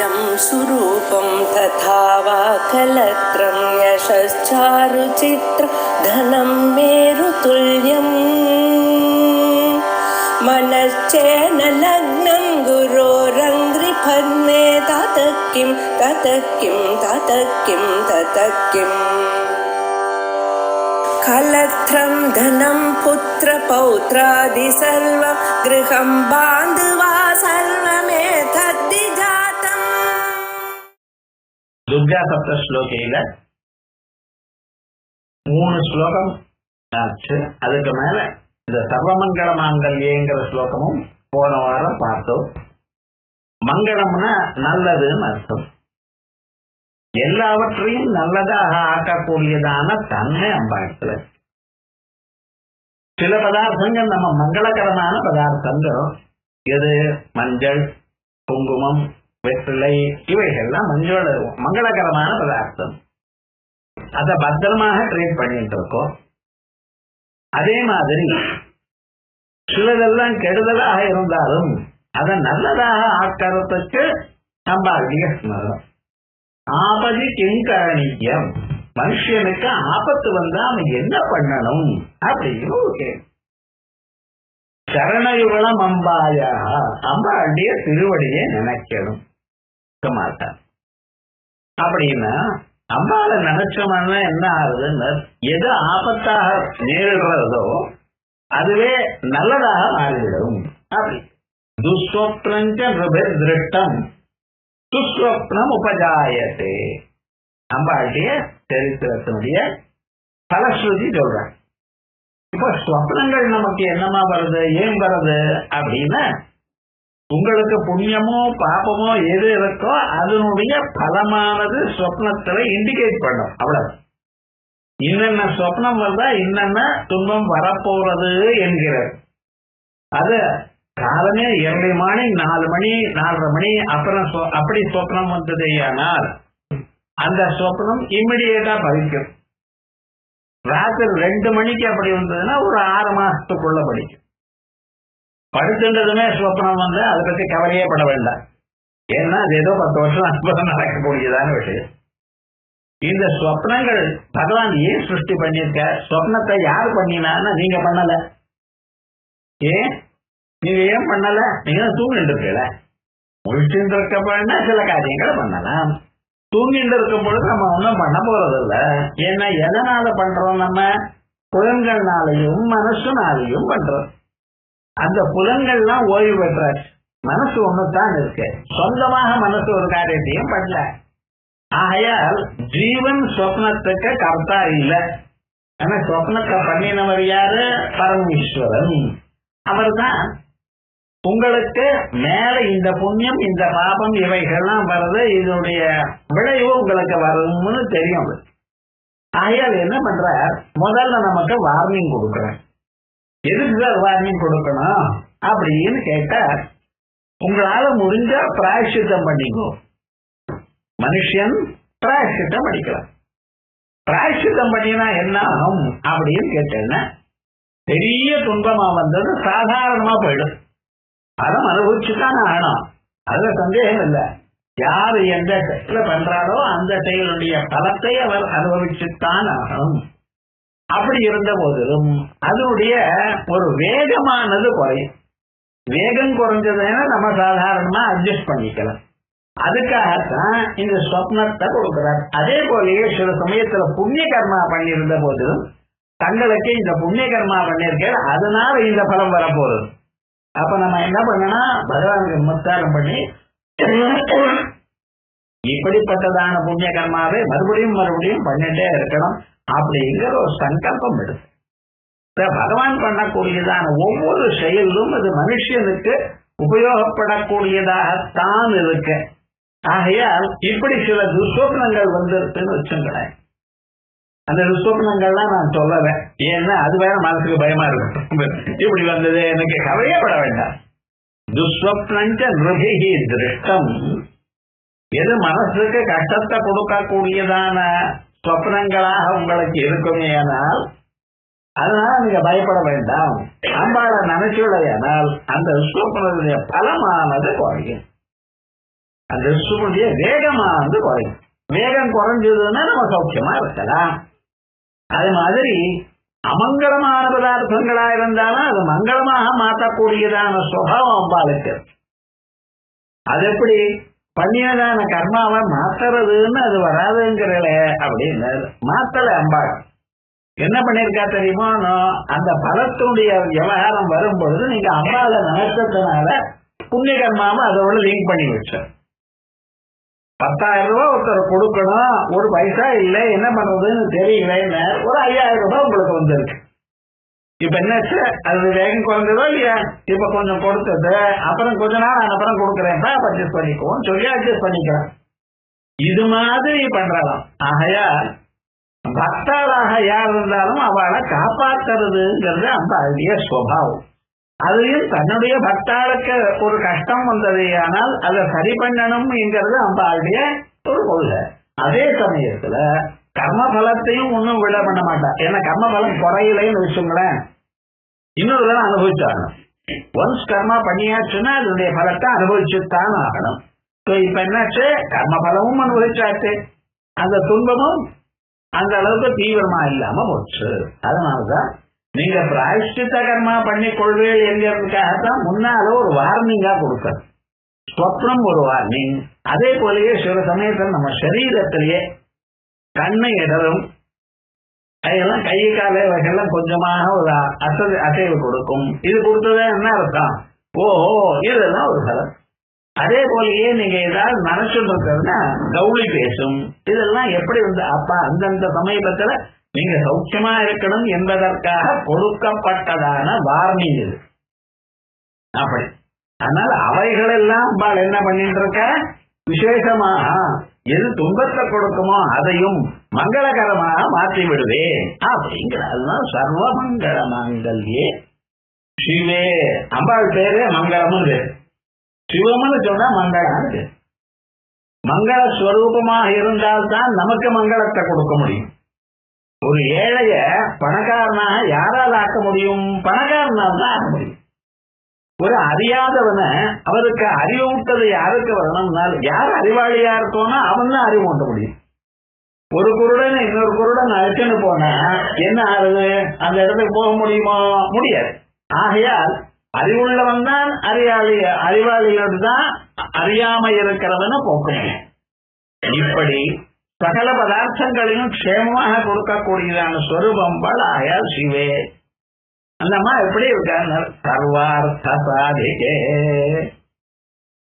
इदं सुरूपं तथा वा कलत्रं यशश्चारुचित्र धनं मेरुतुल्यम् मनश्चेन लग्नं गुरोरङ्घ्रिफन्ने ततः किं कलत्रं धनं पुत्रपौत्रादि सर्वं गृहं बान्धवा सर्वमेतद्धि जातम्. துர்கா சப்த ஸ்லோகையில 3 ஸ்லோகம் ஆச்சு. அதுக்கு மேல இந்த சர்வமங்கள மாங்கல்யங்கிற ஸ்லோகமும் போன வாரம் பார்த்தோம். மங்களம்னா நல்லதுன்னு அர்த்தம். எல்லாவற்றையும் நல்லதாக ஆக்கக்கூடியதான தன்மை அம்பாளத்துல. சில பதார்த்தங்கள் நம்ம மங்களகரமான பதார்த்தங்கள். எது? மஞ்சள், குங்குமம், வெற்றிலை, இவைகள்லாம் மங்களகரமான பதார்த்தம். அதை பத்திரமாக ட்ரீட் பண்ணிட்டு இருக்கோம். அதே மாதிரி சிலதெல்லாம் கெடுதலாக இருந்தாலும் அதை நல்லதாக ஆக்கிறதுக்கு நம்ம அதிக ஸ்மரம். ஆபதி கிங்கரணியம், மனுஷனுக்கு ஆபத்து வந்தா அவன் என்ன பண்ணணும் அப்படின்னு கேள்வி. சரணயுகலம் அம்பாயா, அம்பாளுடைய திருவடியை நினைக்கணும் மாட்டார். அப்படின்னா அம்பாளை நினைச்சோம்னா என்ன ஆகுதுன்னு, எது ஆபத்தாக நேரிடுறதோ அதுவே நல்லதாக மாறிவிடும். அப்படி துஸ்வப்னஞ்ச திருஷ்டம் துஸ்வப்னம் உபஜாயத்தே, அம்பாளுடைய சரித்திரத்தினுடைய பலஸ்ருதி சொல்றாங்க. இப்போ ஸ்வப்னங்கள் நமக்கு என்னமா வருது, ஏன் வருது அப்படின்னா, உங்களுக்கு புண்ணியமோ பாப்பமோ எது இருக்கோ அதனுடைய பலமானது ஸ்வப்னத்துல இண்டிகேட் பண்ணும். அவ்வளவு. இன்னென்ன ஸ்வப்னம் வருதா, இன்னென்ன துன்பம் வரப்போறது என்கிறது. அது காலமே ஏர்லி மார்னிங் 4 மணி 4:30 மணி அப்புறம் அப்படி ஸ்வப்னம் வந்தது ஆனால் அந்த ஸ்வப்னம் இம்மிடியேட்டா பலிக்கும். ராத்திரி 2 மணிக்கு அப்படி வந்ததுன்னா ஒரு 6 மாசத்துக்குள்ள படிக்கும். படுத்துன்றதுமே ஸ்வப்னம் வந்து அதை பற்றி கவலையே பட வேண்டாம். ஏன்னா அது ஏதோ 10 வருஷம் அற்புதம் நடக்கக்கூடியதான விஷயம். இந்த ஸ்வப்னங்கள் பகவான் ஏன் சிருஷ்டி பண்ணியிருக்க? ஸ்வப்னத்தை யார் பண்ணினான்னு நீங்க பண்ணல. ஏன் நீங்க ஏன் பண்ணல? நீங்க தூங்கிட்டு இருக்கல. முழிச்சுட்டு இருக்கப்பா சில காரியங்களை பண்ணலாம். தூங்கிட்டு இருக்கும் பொழுது நம்ம ஒன்றும் பண்ண போறதில்ல. ஏன்னா எதனால பண்றோம்? நம்ம புலன்கள்னாலையும் மனசுனாலையும் பண்றோம். அந்த புலன்கள்லாம் ஓய்வு பெற்றாச்சு, மனசு ஒண்ணுதான் இருக்கு. சொந்தமாக மனசு ஒரு காரியத்தையும் பண்ணல. ஆகையால் ஜீவன் சொப்னத்துக்கு கர்த்தா இல்லை. ஆனா சொப்னத்தை பண்ணினவர் யாரு? பரமேஸ்வரன். அவர் தான் உங்களுக்கு மேல இந்த புண்ணியம் இந்த பாபம் இவைகள்லாம் வருது, இதனுடைய விளைவு உங்களுக்கு வரும்னு தெரியும். ஆகையால் என்ன பண்ற, முதல்ல நமக்கு வார்னிங் கொடுக்குறேன். எதுக்கு சார் வார்னிங் கொடுக்கணும் அப்படின்னு கேட்டா, உங்களால முடிஞ்ச பிராயஷ்சித்தம் பண்ணிக்கோ. மனுஷன் பிராயஷ்சித்தம் பண்ணிக்கலாம். பிராயஷ்சித்தம் பண்ணினா என்ன ஆகும் அப்படின்னு கேட்டேன்னா, பெரிய துன்பமா வந்தது சாதாரணமா போயிடும். அதை அனுபவிச்சுதான் ஆகணும், அதுல சந்தேகம் இல்லை. யாரு எந்த செயல பண்றாரோ அந்த செயலுடைய பலத்தை அவர் அனுபவிச்சுத்தான் ஆகணும். அப்படி இருந்த போதிலும் அதனுடைய ஒரு வேகமானது குறையும். வேகம் குறைஞ்சதுன்னா நம்ம சாதாரணமா அட்ஜஸ்ட் பண்ணிக்கலாம். அதுக்காகத்தான் இந்த ஸ்வப்னத்தை கொடுக்கிறார். அதே போலயே சில சமயத்துல புண்ணிய கர்மா பண்ணியிருந்த போதிலும் தங்களுக்கு இந்த புண்ணிய கர்மா பண்ணியிருக்க, அதனால இந்த பலம் வரப்போறது. அப்ப நம்ம என்ன பண்ணணும், பகவானுக்கு நமஸ்காரம் பண்ணி இப்படிப்பட்டதான புண்ணிய கர்மாவை மறுபடியும் பண்ணிட்டே இருக்கணும் அப்படிங்கிற ஒரு சங்கல்பம் எடுத்து பகவான் பண்ணக்கூடியதான ஒவ்வொரு செயலும் அது மனுஷனுக்கு உபயோகப்படக்கூடியதாகத்தான் இருக்கு. ஆகையால் இப்படி சில துர்சோபனங்கள் வந்திருக்குன்னு வச்சுங்களேன். அந்த துர்சோபனங்கள்லாம் நான் சொல்லலை, ஏன்னா அது வேற மனசுக்கு பயமா இருக்கும். இப்படி வந்தது எனக்கு கவலையப்பட வேண்டாம். துஸ்வப்னஞ்ச நிருபிஹி திருஷ்டம், எது மனசுக்கு கஷ்டத்தை கொடுக்கக்கூடியதான ஸ்வப்னங்களாக உங்களுக்கு இருக்குமே ஆனால் அதனால நீங்க பயப்பட வேண்டாம். அம்பாளை நினைச்சுடையானால் அந்த ஸ்வப்னத்துடைய பலமானது குறையும். அந்த சுமதிய வேகமா குறையும். வேகம் குறைஞ்சதுன்னா நம்ம சௌக்கியமா இருக்கலாம். அது மாதிரி அமங்கலமான பதார்த்தங்களா இருந்தாலும் அது மங்களமாக மாற்றக்கூடியதான சுபாவம் அம்பாளுக்கு. அது எப்படி பண்ணியதான கர்மாவை மாத்துறதுன்னு அது வராதுங்கிறல அப்படின்னு மாத்தல அம்பாள். என்ன பண்ணிருக்கா தெரியுமா, அந்த பலத்தினுடைய விவகாரம் வரும்பொழுது நீங்க அம்பாவை நினைச்சதுனால புண்ணிய கர்மாவை அதோட லிங்க் பண்ணி வச்ச. 10,000 ரூபாய் ஒருத்தர் கொடுக்கணும், ஒரு பைசா இல்லை, என்ன பண்றதுன்னு தெரியலன்னு ஒரு 5,000 ரூபாய் உங்களுக்கு வந்துருக்கு. இப்ப என்னாச்சு, அது வேகம் குறைஞ்சதோ இல்லையா? இப்ப கொஞ்சம் கொடுத்தது, அப்புறம் கொஞ்ச நாள் அப்புறம் கொடுக்குறேன்ப்பா, பர்ச்சேஸ் பண்ணிக்குவோம் சொல்லி அட்ஜஸ்ட் பண்ணிக்கலாம். இது மாதிரி பண்றலாம். ஆகையா பக்தாளாக யார் இருந்தாலும் அவளை காப்பாத்துறதுங்கிறது அந்த அழகிய சுவாவம். அதையும் தன்னுடைய பக்தாளுக்கு ஒரு கஷ்டம் வந்தது ஆனால் அதை சரி பண்ணணும் என்கிறது அந்த அழகிய ஒரு கொள்கை. அதே சமயத்துல கர்மபலத்தையும் ஒன்றும் விட பண்ண மாட்டா. ஏன்னா கர்மபலம் குறையிலைன்னு வச்சுங்களேன், இன்னொரு தடவை அனுபவிச்சாகணும். ஒன்ஸ் கர்மா பண்ணியாச்சுன்னா அதனுடைய பலத்தை அனுபவிச்சுத்தான் ஆகணும். இப்ப என்னாச்சு, கர்மபலமும் அனுபவிச்சாச்சு, அந்த துன்பமும் அந்த அளவுக்கு தீவிரமா இல்லாம போச்சு. அதனாலதான் நீங்க பிராயஷ்சித்த கர்மா பண்ணி கொள்வேல் என்கிறதுக்காகத்தான் முன்னால ஒரு வார்னிங்கா கொடுக்கணும். ஸ்வப்னம் ஒரு வார்னிங். அதே போலயே சில சமயத்தில் நம்ம சரீரத்திலேயே கண்ணை இடரும், அதெல்லாம் கை கால வகையெல்லாம் கொஞ்சமாக ஒரு அசைவு கொடுக்கும். இது கொடுத்ததே என்ன அர்த்தம், ஓஹோ இதெல்லாம் ஒரு பலம். அதே போலயே நீங்க ஏதாவது நினைச்சுட்டு இருக்கிறதுனா கவுளி பேசும். இதெல்லாம் எப்படி வந்து அப்ப அந்தந்த சமீபத்துல நீங்க சௌக்கியமா இருக்கணும் என்பதற்காக கொடுக்கப்பட்டதான வார்னிங் இது. அப்படி அதனால அவைகள் எல்லாம் என்ன பண்ணிட்டு இருக்க, விசேஷமாக எது துன்பத்தை கொடுக்குமோ அதையும் மங்களகரமாக மாற்றி விடுவேன் அப்படிங்கிற. அதுதான் சர்வ மங்கள மாங்கல்யே சிவே. அம்பாள் பேரு மங்களம்னு பேரு, சிவம்னு சொன்னா மங்களான்னு. மங்கள ஸ்வரூபமாக இருந்தால்தான் நமக்கு மங்களத்தை கொடுக்க முடியும். ஒரு ஏழைய பணக்காரனாக யாரால் ஆக்க முடியும், பணக்காரனால் தான் ஆக்க முடியும். ஒரு அறியாதவனை அவருக்கு அறிவூட்டது யாருக்கு வரணும்னால், யார் அறிவாளியா இருக்கோன்னா அவன் தான் அறிவூட்ட முடியும். ஒரு குருடன் இன்னொரு குருடன் அழைச்சுன்னு போனா என்ன ஆகுது, அந்த இடத்துக்கு போக முடியுமா, முடியாது. ஆகையால் அறிவுள்ளவன் தான் அறிவாளியோடு தான் அறியாம இருக்கிறவன போக்கணும். இப்படி சகல பதார்த்தங்களையும் க்ஷேமமாக கொடுக்கக்கூடியதான ஸ்வரூபம்பாள். ஆகையால் சிவே அந்த அம்மா எப்படி இருக்காங்க, சர்வார்த்த சாதிகே.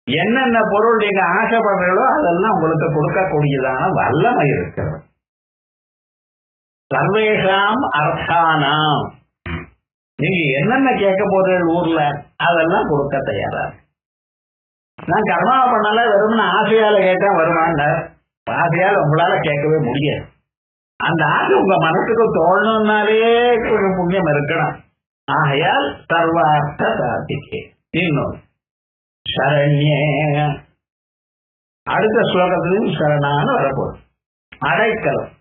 என்னென்ன பொருள் நீங்க ஆசைப்படுறீங்களோ அதெல்லாம் உங்களுக்கு கொடுக்கக்கூடியதான வல்லமை இருக்கிறது. சர்வேஷாம் அர்த்தானாம், நீங்க என்னென்ன கேட்க போறீங்க ஊர்ல அதெல்லாம் கொடுக்க தயாரா. நான் கர்மாவை பண்ணல, வெறும் ஆசையால கேட்டா வருவாங்க. ஆசையால உங்களால கேட்கவே முடியாது. அந்த ஆசை உங்க மனசுக்கு தோழணும்னாலே ஒரு புண்ணியம் இருக்கணும். ஆகையால் சர்வார்த்த சாதிக்கே. இன்னும் சரண்யே, அடுத்த ஸ்லோகத்திலும் சரணான்னு வரப்போகுது. அடைக்கலம்.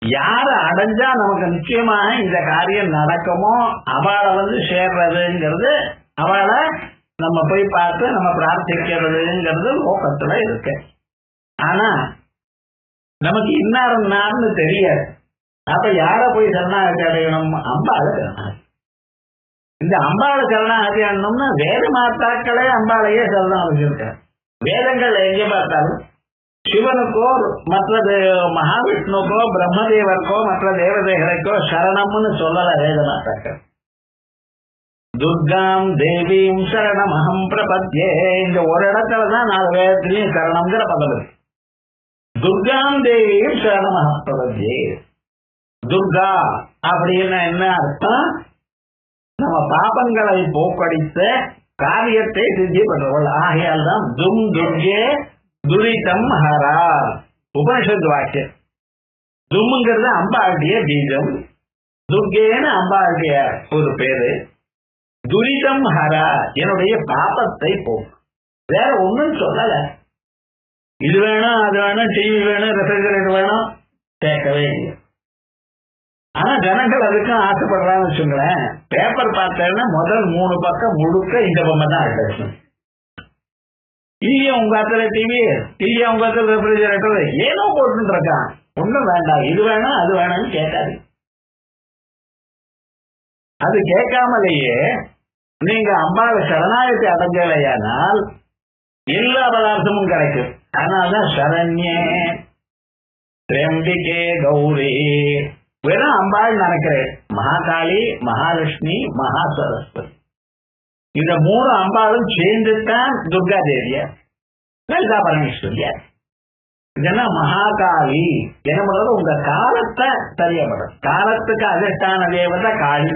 யார அடைஞ்சா நமக்கு நிச்சயமாக இந்த காரியம் நடக்குமோ அவளை சேர்றதுங்கிறது, அவளை நம்ம போய் பார்த்து நம்ம பிரார்த்திக்கிறதுங்கிறது நோக்கத்துல இருக்கு. ஆனா நமக்கு இன்னாருன்னு தெரியாது. அப்ப யார போய் சரணாகதி அடையணும், அம்பாளை சரணாகதி. இந்த அம்பாளை சரணாகதி அடையணும்னா வேத மாத்தாக்களே அம்பாளையே சரணாகதி இருக்க. வேதங்கள் எங்கே பார்த்தாலும் சிவனுக்கோ மற்றது மகாவிஷ்ணுக்கோ பிரம்மதேவருக்கோ மற்ற தேவதைகளுக்கோ சரணம்னு சொல்லல வேத மாத்தாக்கள். துர்காம் தேவீம் சரணம் அகம் பிரபத்யே, இந்த ஒரு இடத்துலதான் 4 வேதத்திலையும் சரணம்ங்கிற பதம் இருக்கு. துர்காம் தேவீம் சரணம் அகம் பிரபத்யே. துர்கா அப்படின்னா என்ன அர்த்தம், நம்ம பாபங்களை போக்கடித்த காரியத்தை சித்தி பண்றவள். ஆகையால் தான் தும் துர்கே துரிதம் ஹரா உபனிஷத் வாக்கியம். தும்ங்கிறது அம்பாளுடைய பீஜம், துர்கேன்னு அம்பாளுடைய ஒரு பேரு. துரிதம் ஹரா என்னுடைய பாபத்தை போக்கு. வேற ஒண்ணும் சொல்லல. இது வேணும் அது வேணும், டிவி வேணும், ரெஃப்ரிஜரேட்டர் வேணும், கேட்கவே இல்லை. ஆனா ஜனங்கள் அதுக்கும் ஆசைப்படுறான்னு வச்சுங்களேன். பேப்பர் பார்த்தேன்னா முதல் 3 பக்கம் முழுக்க இந்த பொம்மை தான் அட்டாச்சு. டிவியை உங்க இடத்துல டிவியை உங்க இடத்துல ரெஃப்ரிஜரேட்டர் ஏனோ போட்டு இருக்கான். ஒண்ணும் வேண்டாம், இது வேணும் அது வேணும்னு கேட்காது. அது கேட்காமலேயே நீங்க அம்பாவை சரணாகத்தை அடைஞ்சலையானால் எல்லா பதார்த்தமும் கிடைக்கும். அதனால்தான் சரண்யே திரம்பிகே கௌரி வெறும் அம்பாள் நினைக்கிறேன். மகாகாளி, மகாலட்சுமி, மகா சரஸ்வதி இந்த 3 அம்பாளும் சேர்ந்துதான் துர்கா தேவியா லலிதா பரமேஸ்வரியா. இதெல்லாம் மகாகாளி என்ன பண்றது, உங்க காலத்தை தெரியப்படும். காலத்துக்கு அதிர்ஷ்டான தேவதை காளி.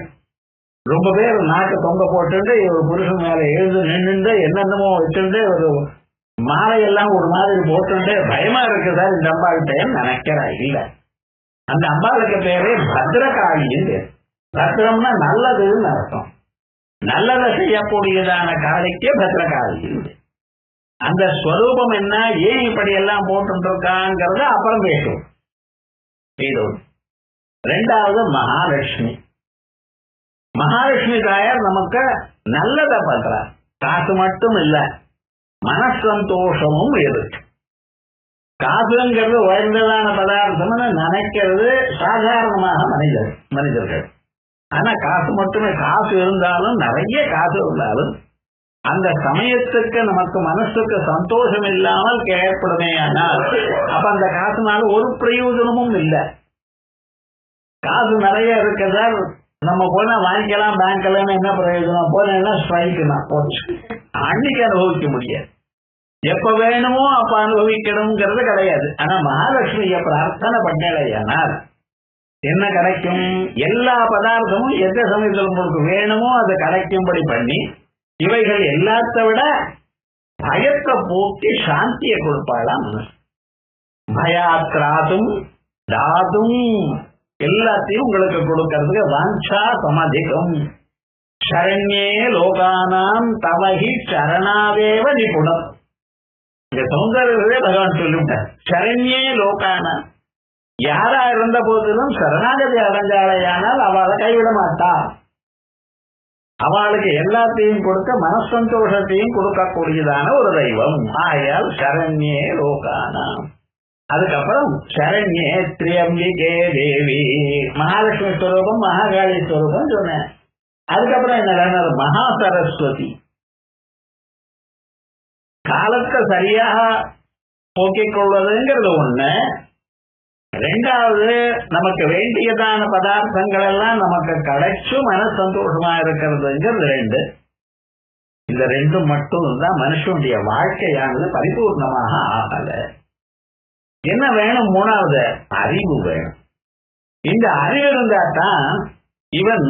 ரொம்ப பேர் நாக்கு தொங்க போட்டு ஒரு புருஷன் மேல எழுந்து நின்று என்னென்னமோ வச்சுட்டு ஒரு மாலையெல்லாம் ஒரு மாதிரி போட்டு பயமா இருக்குதா இந்த அம்பாள்கிட்ட நினைக்கிறா. இல்ல, அந்த அம்பாளுக்கு பேரே பத்ரகாளின்னு. பத்ரம்னா நல்லதுன்னு அர்த்தம். நல்லதை செய்யக்கூடியதான காளிக்கு பத்ரகாளி. அந்த ஸ்வரூபம் என்ன, ஏன் இப்படி எல்லாம் போட்டு இருக்காங்கிறத அப்புறம் பேசும். இது 2வது மகாலட்சுமி. மகாலட்சுமி தாயார் நமக்கு நல்லதை பண்றார். காசு மட்டும் இல்ல, மனசந்தோஷமும் இருக்கு. காசுங்கிறது உயர்ந்ததான பதார்த்தம்னு நினைக்கிறது சாதாரணமாக மனிதர்கள். ஆனா காசு மட்டுமே, காசு இருந்தாலும் நிறைய காசு இருந்தாலும் அந்த சமயத்துக்கு நமக்கு மனசுக்கு சந்தோஷம் இல்லாமல் ஏற்படுமே. ஆனால் அப்ப அந்த காசுனால ஒரு பிரயோஜனமும் இல்லை. காசு நிறைய இருக்கிறதா நம்ம போனா வாங்கிக்கலாம் பேங்க்லன்னு என்ன பிரயோஜனம், போனா ஸ்ட்ரைக்குனா போச்சு, அன்னைக்கு அனுபவிக்க முடியாது. எப்ப வேணுமோ அப்ப அனுபவிக்கணுங்கிறது கிடையாது. ஆனா மகாலட்சுமிய பிரார்த்தனை பண்ணலையானால் என்ன கிடைக்கும், எல்லா பதார்த்தமும் எந்த சமயத்தில் உங்களுக்கு வேணுமோ அதை கிடைக்கும்படி பண்ணி இவைகள் எல்லாத்த விட பயத்தை போக்கி சாந்தியை கொடுப்பாளாம். பயாத்ராதும் தாதும் எல்லாத்தையும் உங்களுக்கு கொடுக்கறதுக்கு வாஞ்சா சமதிகம். சரண்யே லோகானாம் தவஹி சரணாவேவ நிபுணம். இந்த சௌந்தர்யவே பகவான் சொல்லிவிட்டார். சரண்யே லோகானாம், யாரா இருந்த போதிலும் சரணாகதி அடைஞ்சாலையானால் அவளை கைவிட மாட்டா. அவளுக்கு எல்லாத்தையும் கொடுக்க மனசந்தோஷத்தையும் கொடுக்கக்கூடியதான ஒரு தெய்வம். ஆயால் சரண்யே லோகானாம். அதுக்கப்புறம் சரண்யே திரியம்பிகே தேவி, மகாலட்சுமி ஸ்வரூபம், மகாகாளி ஸ்வரூபம் சொன்னேன். அதுக்கப்புறம் என்ன, மகா சரஸ்வதி. காலத்தை சரியாக போக்கிக் கொள்வதுங்கிறது ஒண்ணு. 2வது நமக்கு வேண்டியதான பதார்த்தங்கள் எல்லாம் நமக்கு கிடைச்சு மன சந்தோஷமா இருக்கிறதுங்கிறது 2. இந்த 2 மட்டும் தான் மனுஷனுடைய வாழ்க்கையானது பரிபூர்ணமாக ஆகல. என்ன வேணும், 3வது அறிவு வேணும். இந்த அறிவு இருந்தா தான் இவன்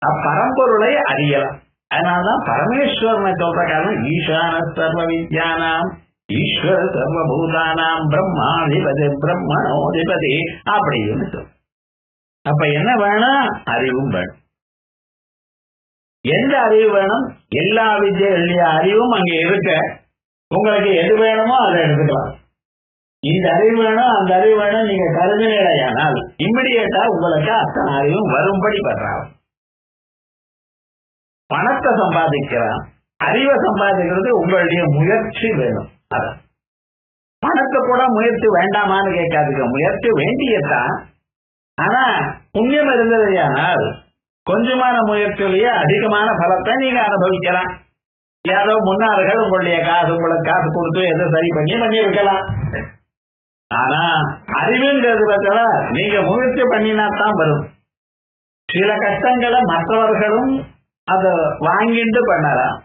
அப்பரம்பொருளை அறியலாம். அதனால்தான் பரமேஸ்வரனை சொல்ற காரணம் ஈசான சர்வ வித்யானாம் ஈஸ்வர சர்வபூதானாம் பிரம்மாதிபதி பிரம்மணோதிபதி அப்படின்னு சொல்ல. அப்ப என்ன வேணும், அறிவும் வேணும். எந்த அறிவு வேணும், எல்லா வித்ய அறிவும் அங்க இருக்க. உங்களுக்கு எது வேணுமோ அதை எடுத்துக்கலாம். இந்த அறிவு வேணும் அந்த அறிவு வேணும் நீங்க கருதினையானால் இம்மிடியேட்டா உங்களுக்கு அத்தனை அறிவும் வரும்படி பண்றாங்க. பணத்தை சம்பாதிக்கிறான், அறிவை சம்பாதிக்கிறது உங்களுடைய முயற்சி வேணும். அத பணத்தை கூட முயற்சி வேண்டாமான்னு கேட்காதுங்க, முயற்சி வேண்டியதான். ஆனா புண்ணியம் இருந்ததையானால் கொஞ்சமான முயற்சியிலேயே அதிகமான பலத்தை நீங்க அனுபவிக்கலாம். யாரோ முன்னார்கள் உங்களுடைய காசு உங்களுக்கு காசு கொடுத்து எதை சரி பண்ணி இருக்கலாம். ஆனா அறிவுங்கிறது பத்தில நீங்க முயற்சி பண்ணினாத்தான் வரும். சில கஷ்டங்களை மற்றவர்களும் அதை வாங்கிட்டு பண்ணலாம்.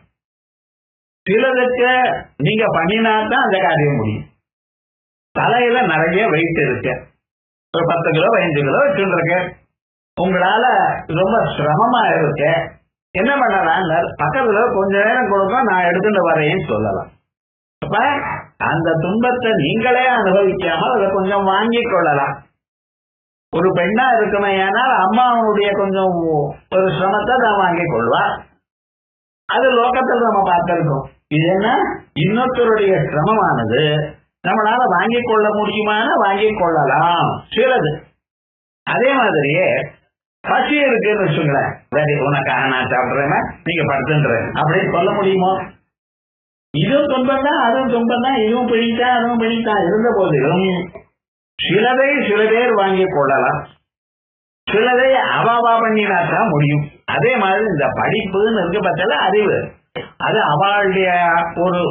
சிலதுக்கு நீங்க பண்ணினாத்தான் அந்த காரியம் முடியும். தலையில நிறைய வெயிட் இருக்கு, ஒரு 10 கிலோ 15 கிலோ வச்சுருக்க, உங்களால ரொம்ப சிரமமா இருக்கு, என்ன பண்ணலாம், பக்கத்துல கொஞ்ச நேரம் கொடுக்கும் நான் எடுத்துட்டு வரேன்னு சொல்லலாம். அப்ப அந்த துன்பத்தை நீங்களே அனுபவிக்காமல் அதை கொஞ்சம் வாங்கி கொள்ளலாம். ஒரு பெண்ணா இருக்குமே, ஆனால் அம்மாவுடைய கொஞ்சம் ஒரு சிரமத்தை தான் வாங்கி கொள்வா. அது லோகத்தில் நம்ம பார்த்திருக்கோம். இது என்ன, இன்னொருத்தருடைய சிரமமானது நம்மளால வாங்கி கொள்ள முடியுமான வாங்கி கொள்ளலாம் சிலது. அதே மாதிரியே பசி இருக்குன்னு வச்சுங்களேன், சரி உனக்காக நான் சாப்பிடுறேன் நீங்க படுத்துன்றேன் அப்படின்னு சொல்ல முடியுமோ? இதுவும் துன்பம் தான், அதுவும் துன்பம் தான், இதுவும் பிடித்தான் அதுவும் பிடித்தான். இருந்த போதிலும் சிலதை சில பேர் வாங்கி கொள்ளலாம், சிலதை அவாவா பண்ணினாத்தான் முடியும். அதே மாதிரி இந்த படிப்புன்னு இருக்க பட்சல அறிவு, அது அவளுடைய ஒரு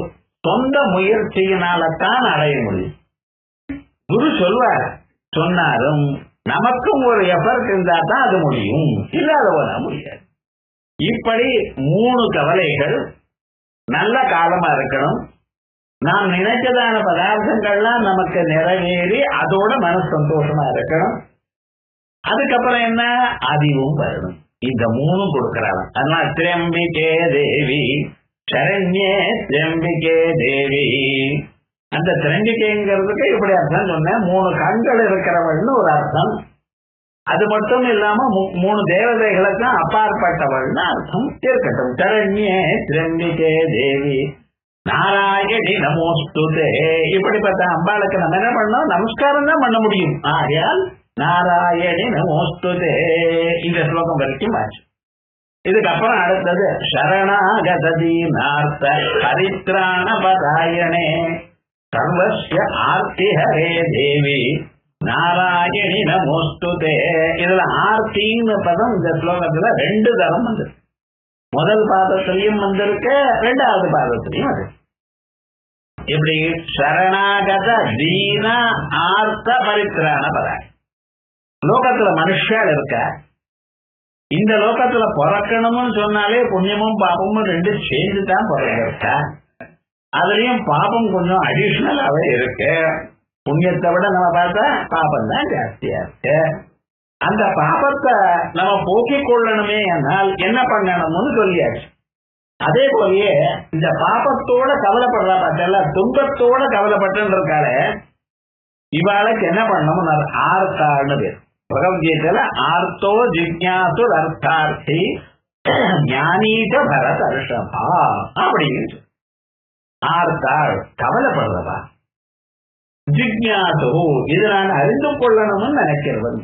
சொந்த முயற்சியினால்தான் அடைய முடியும். குரு சொல்வார், சொன்னாலும் நமக்கும் ஒரு எஃபர்ட் இருந்தா தான் அது முடியும், இல்லாத போல முடியாது. இப்படி 3 கவலைகள். நல்ல காலமா இருக்கணும், நாம் நினைச்சதான பதார்த்தங்கள்லாம் நமக்கு நிறைவேறி அதோட மன சந்தோஷமா இருக்கணும். அதுக்கப்புறம் என்ன, அறிவும் வரணும். இந்த 3 கொடுக்கிறாங்க. அதனால திரம்பிகே தேவி சரண்யே திரம்பிகே தேவி. அந்த திரம்பிக்கைங்கிறதுக்கு இப்படி அர்த்தம் சொன்னேன். 3 கண்கள் இருக்கிறவள்னு ஒரு அர்த்தம். அது மட்டும் இல்லாம 3 தேவதைகளுக்கும் அப்பாற்பட்டவள்னு அர்த்தம் இருக்கட்டும். சரண்யே திரம்பிகே தேவி நாராயணி நமோஸ்துதே. இப்படிப்பட்ட அம்பாளுக்கு நம்ம என்ன பண்ணோம், நமஸ்காரம் தான் பண்ண முடியும். ஆகையால் நாராயணி நமோஸ்துதே இந்த ஸ்லோகம் வரைக்கும் ஆச்சு. இதுக்கப்புறம் அடுத்தது சரணாகதி நார்த்த பரித்ராண பதாயணே சர்வஸ்ய ஆர்த்தி ஹரே தேவி நாராயணி நமோஸ்துதே. இதுல ஆர்த்தின்னு பதம் இந்த ஸ்லோகத்துல 2 தரம் வந்திருக்கு. முதல் பாதத்திலையும் வந்திருக்கு, 2வது பாதத்திலையும் அது. இப்படி சரணாகத தீன ஆர்த்த பரித்ராண பதாய். லோகத்துல மனுஷால் இருக்க, இந்த லோகத்துல பிறக்கணும்னு சொன்னாலே புண்ணியமும் பாபமும் 2 சேர்ந்து தான் பிறந்திருக்கா. அதுலயும் பாபம் கொஞ்சம் அடிஷனலாவே இருக்கு. புண்ணியத்தை விட நம்ம பார்த்தா பாபம் தான் ஜாஸ்தியா இருக்கு. அந்த பாபத்தை நம்ம போக்கிக் கொள்ளணுமே என்றால் என்ன பண்ணணும்னு சொல்லியாச்சு. அதே போலயே இந்த பாபத்தோட கவலைப்படுறா பார்த்தல, துன்பத்தோட கவலைப்பட்டு இருக்காளே, இவாளுக்கு என்ன பண்ணணும், ஆர்த்தான்னு பேர். பகவத்கீதையில ஆர்த்தோ ஜிக்ஞாசு அர்த்தார்த்தி ஞானீக பரத ரிஷபா அப்படின்னு. ஆர்த்தாள் கவலைப்படுறவா, ஜிக்ஞாசு இது நான் அறிந்து கொள்ளணும்னு நினைக்கிறவன்,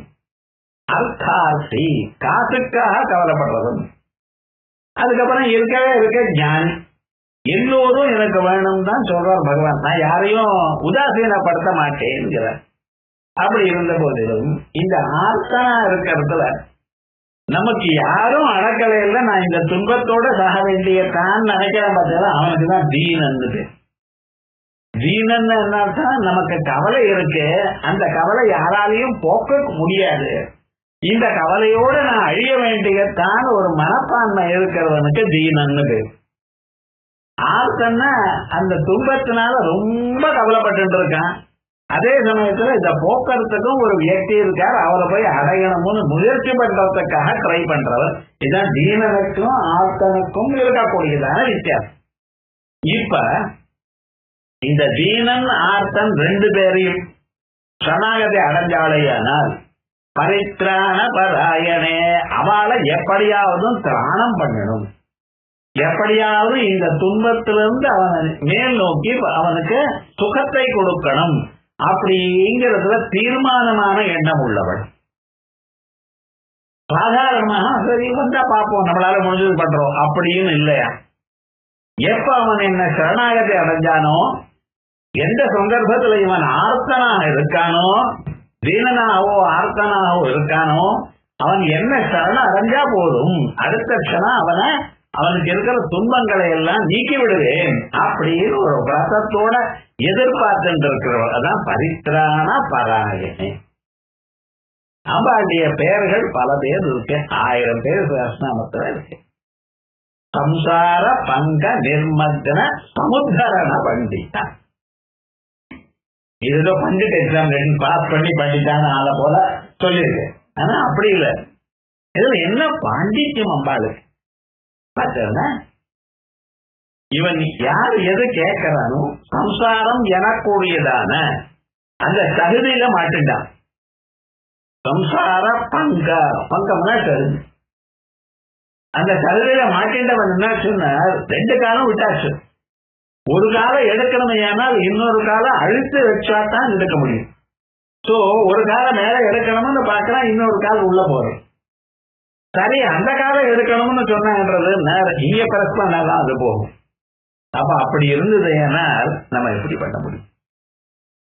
அர்த்தார்த்தி காசுக்காக கவலைப்படுறவன். அதுக்கப்புறம் இருக்கவே இருக்க ஞானி, எல்லோரும் எனக்கு வேணும் தான் சொல்றார் பகவான். நான் யாரையும் உதாசீனப்படுத்த மாட்டேன்கிறார். அப்படி இருந்த போதிலும் இந்த ஆர்த்தனா இருக்கிறதுல நமக்கு யாரும் அடக்கலை இல்லை. நான் இந்த துன்பத்தோட சாக வேண்டிய தான் நினைக்கிறேன் பார்த்தா அவனுக்கு தான் தீனன்னு. தீனன்னு என்ன, நமக்கு கவலை இருக்கு, அந்த கவலை யாராலையும் போக்க முடியாது. இந்த கவலையோட நான் அழிய வேண்டியதான் ஒரு மனப்பான்மை இருக்கிறவனுக்கு தீனன்னு. ஆர்த்தன்னா அந்த துன்பத்தினால ரொம்ப கவலைப்பட்டு இருக்கான். அதே சமயத்துல இத போக்குறதுக்கும் ஒரு வியக்தி இருக்கார், அவரை போய் அடையணும்னு முயற்சி பண்றதுக்காக ட்ரை பண்றவர். இதுதான் தீனனுக்கும் ஆர்த்தனுக்கும் இருக்கக்கூடியதான வித்தியாசம். இப்ப இந்த தீனன் ஆர்த்தன் 2 பேரையும் சரணாகதி அடைஞ்சாலையானால் பரித்ராண பராயணே, அவளை எப்படியாவது திராணம் பண்ணணும், எப்படியாவது இந்த துன்பத்திலிருந்து அவனை மேல் நோக்கி அவனுக்கு சுகத்தை கொடுக்கணும் அப்படிங்கிறதுல தீர்மானமான எண்ணம் உள்ளவள். சாதாரணமாக சரி வந்தா பார்ப்போம், நம்மளால முடிஞ்சது பண்றோம் அப்படின்னு இல்லையா. எப்ப அவன் என்ன சரணாகதி அடைஞ்சானோ, எந்த சந்தர்ப்பத்துல இவன் ஆர்த்தனாக இருக்கானோ, தீனனாகவோ ஆர்த்தனாகவோ இருக்கானோ, அவன் என்ன சரணம் அடைஞ்சா போதும், அடுத்த க்ஷணம் அவனுக்கு இருக்கிற துன்பங்களை எல்லாம் நீக்கி விடுவேன் அப்படின்னு ஒரு விரதத்தோட எதிர்பார்த்து இருக்கிறவள். அதான் பரித்ராண பராயணே. அம்பாளுடைய பெயர்கள் பல பேர் இருக்கு, 1000 பேர் சஹஸ்ரநாமத்துல இருக்கு. சம்சார பங்க நிர்மக்ன சமுத்தரண பண்டிதா. இதுதோ பண்டிட் எக்ஸாம் பாஸ் பண்ணி பண்டிதான ஆளை போல சொல்லியிருக்கு. ஆனா அப்படி இல்லை, இதுல என்ன பாண்டித்யம் அம்பாளுக்கு பார்த்தா, இவன் யார் எது கேட்கிறானோ சம்சாரம் எனக்கூடியதான அந்த தகுதியில மாட்டுண்டான். சம்சார பங்க பங்கம்னா தகுதி, அந்த தகுதியில மாட்டின்றவன் என்ன சொன்னார், 2 காலம் விட்டாச்சு. ஒரு காலம் எடுக்கணுமே, ஆனால் இன்னொரு காலம் அழுத்து வச்சாதான் எடுக்க முடியும். சோ ஒரு காலம் மேல எடுக்கணும்னு பாக்குறான், இன்னொரு காலம் உள்ள போறோம். சரி, அந்த காலம் எடுக்கணும்னு சொன்னது இங்க பிரஸ் பண்ணாதான் அது போகும். அப்ப அப்படி இருந்தது ஏனால் நம்ம எப்படி பண்ண முடியும்?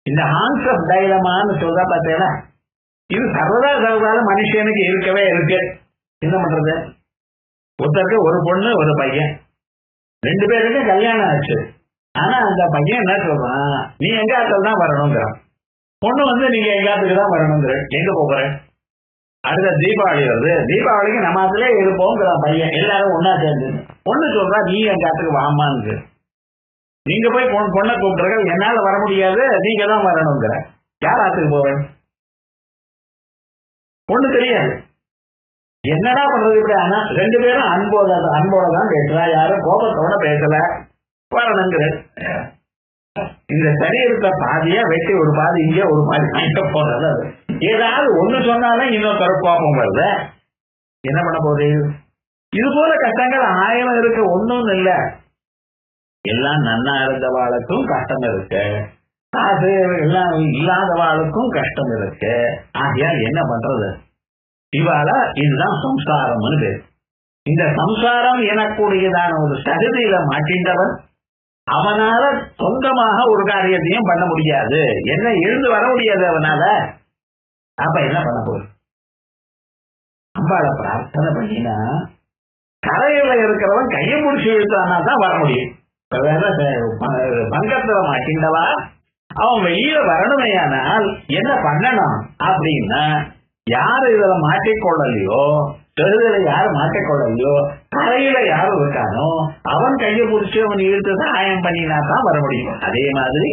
இந்த ஹான்ஸ் ஆஃப் டைலமான்னு சொல்றா பார்த்தேன்னா, இது சர்வதால மனுஷனுக்கு இருக்கவே இருக்கு. என்ன பண்றது? ஒருத்தருக்கு ஒரு பொண்ணு ஒரு பையன், 2 பேருக்கு கல்யாணம் ஆச்சு. ஆனா அந்த பையன் என்ன சொல்றான், நீ எங்க ஆட்கள் தான் வரணுங்கிறான். பொண்ணு நீங்க எங்காத்துக்கு தான் வரணுங்கிற. எங்க போகிற? அடுத்த தீபாவளி வருது, தீபாவளிக்கு நம்ம அதுல இருப்போங்கிறான் பையன். எல்லாரும் ஒன்னா சேர்ந்து. பொண்ணு சொல்றா நீ எங்காத்துக்கு வாமான்னு. நீங்க போய் பொண்ணை கூப்பிட்டுருக்க, என்னால வர முடியாது, நீங்க தான் வரணுங்கிற. யார் ஆத்துக்கு போவேன்? பொண்ணு தெரியாது. என்னடா பண்றது இப்படி? ஆனா 2 பேரும் அன்போட தான் பேசுறா, யாரும் கோபத்தோட பேசல. வரணுங்கிற. இந்த சரீரத்தை பாதியா வெட்டி ஒரு பாதி இங்க ஒரு பாதி அங்க போறது. ஏதாவது ஒண்ணு சொன்னாலும் இன்னொரு கோபம் வருது. என்ன பண்ண போகுது? இது போல கஷ்டங்கள் 1000 இருக்கு, ஒன்னும் இல்லை. எல்லாம் நன்னா இருந்தவாளுக்கும் கஷ்டம் இருக்கு, காசு எல்லாம் இல்லாதவாளுக்கும் கஷ்டம் இருக்கு. ஆகையால் என்ன பண்றது? இவாள இதுதான் சம்சாரம்னு பேரு. இந்த சம்சாரம் எனக்கூடியதான ஒரு சகதியில மாட்டின்றவன் அவனால சொந்தமாக ஒரு காரியத்தையும் பண்ண முடியாது, என்ன எழுந்து வர முடியாது அவனால. அப்ப என்ன பண்ண போகுது? அம்பாளை பிரார்த்தனை பண்ணினா கரையில இருக்கிறவன் கையை முடிச்சு இழுத்தானா தான் வர முடியும். பங்கத்துல மாட்டின்றவா அவன் வெளியில வரணுமையானால் என்ன பண்ணணும் அப்படின்னா, யாரு இதுல மாட்டிக்கொள்ளலையோ, தெருதுல யாரு மாட்டிக்கொள்ளலையோ, கரையில யாரும் இருக்கானோ அவன் கையை பிடிச்சி அவன் இழுத்து சகாயம் பண்ணினா தான் வர முடியும். அதே மாதிரி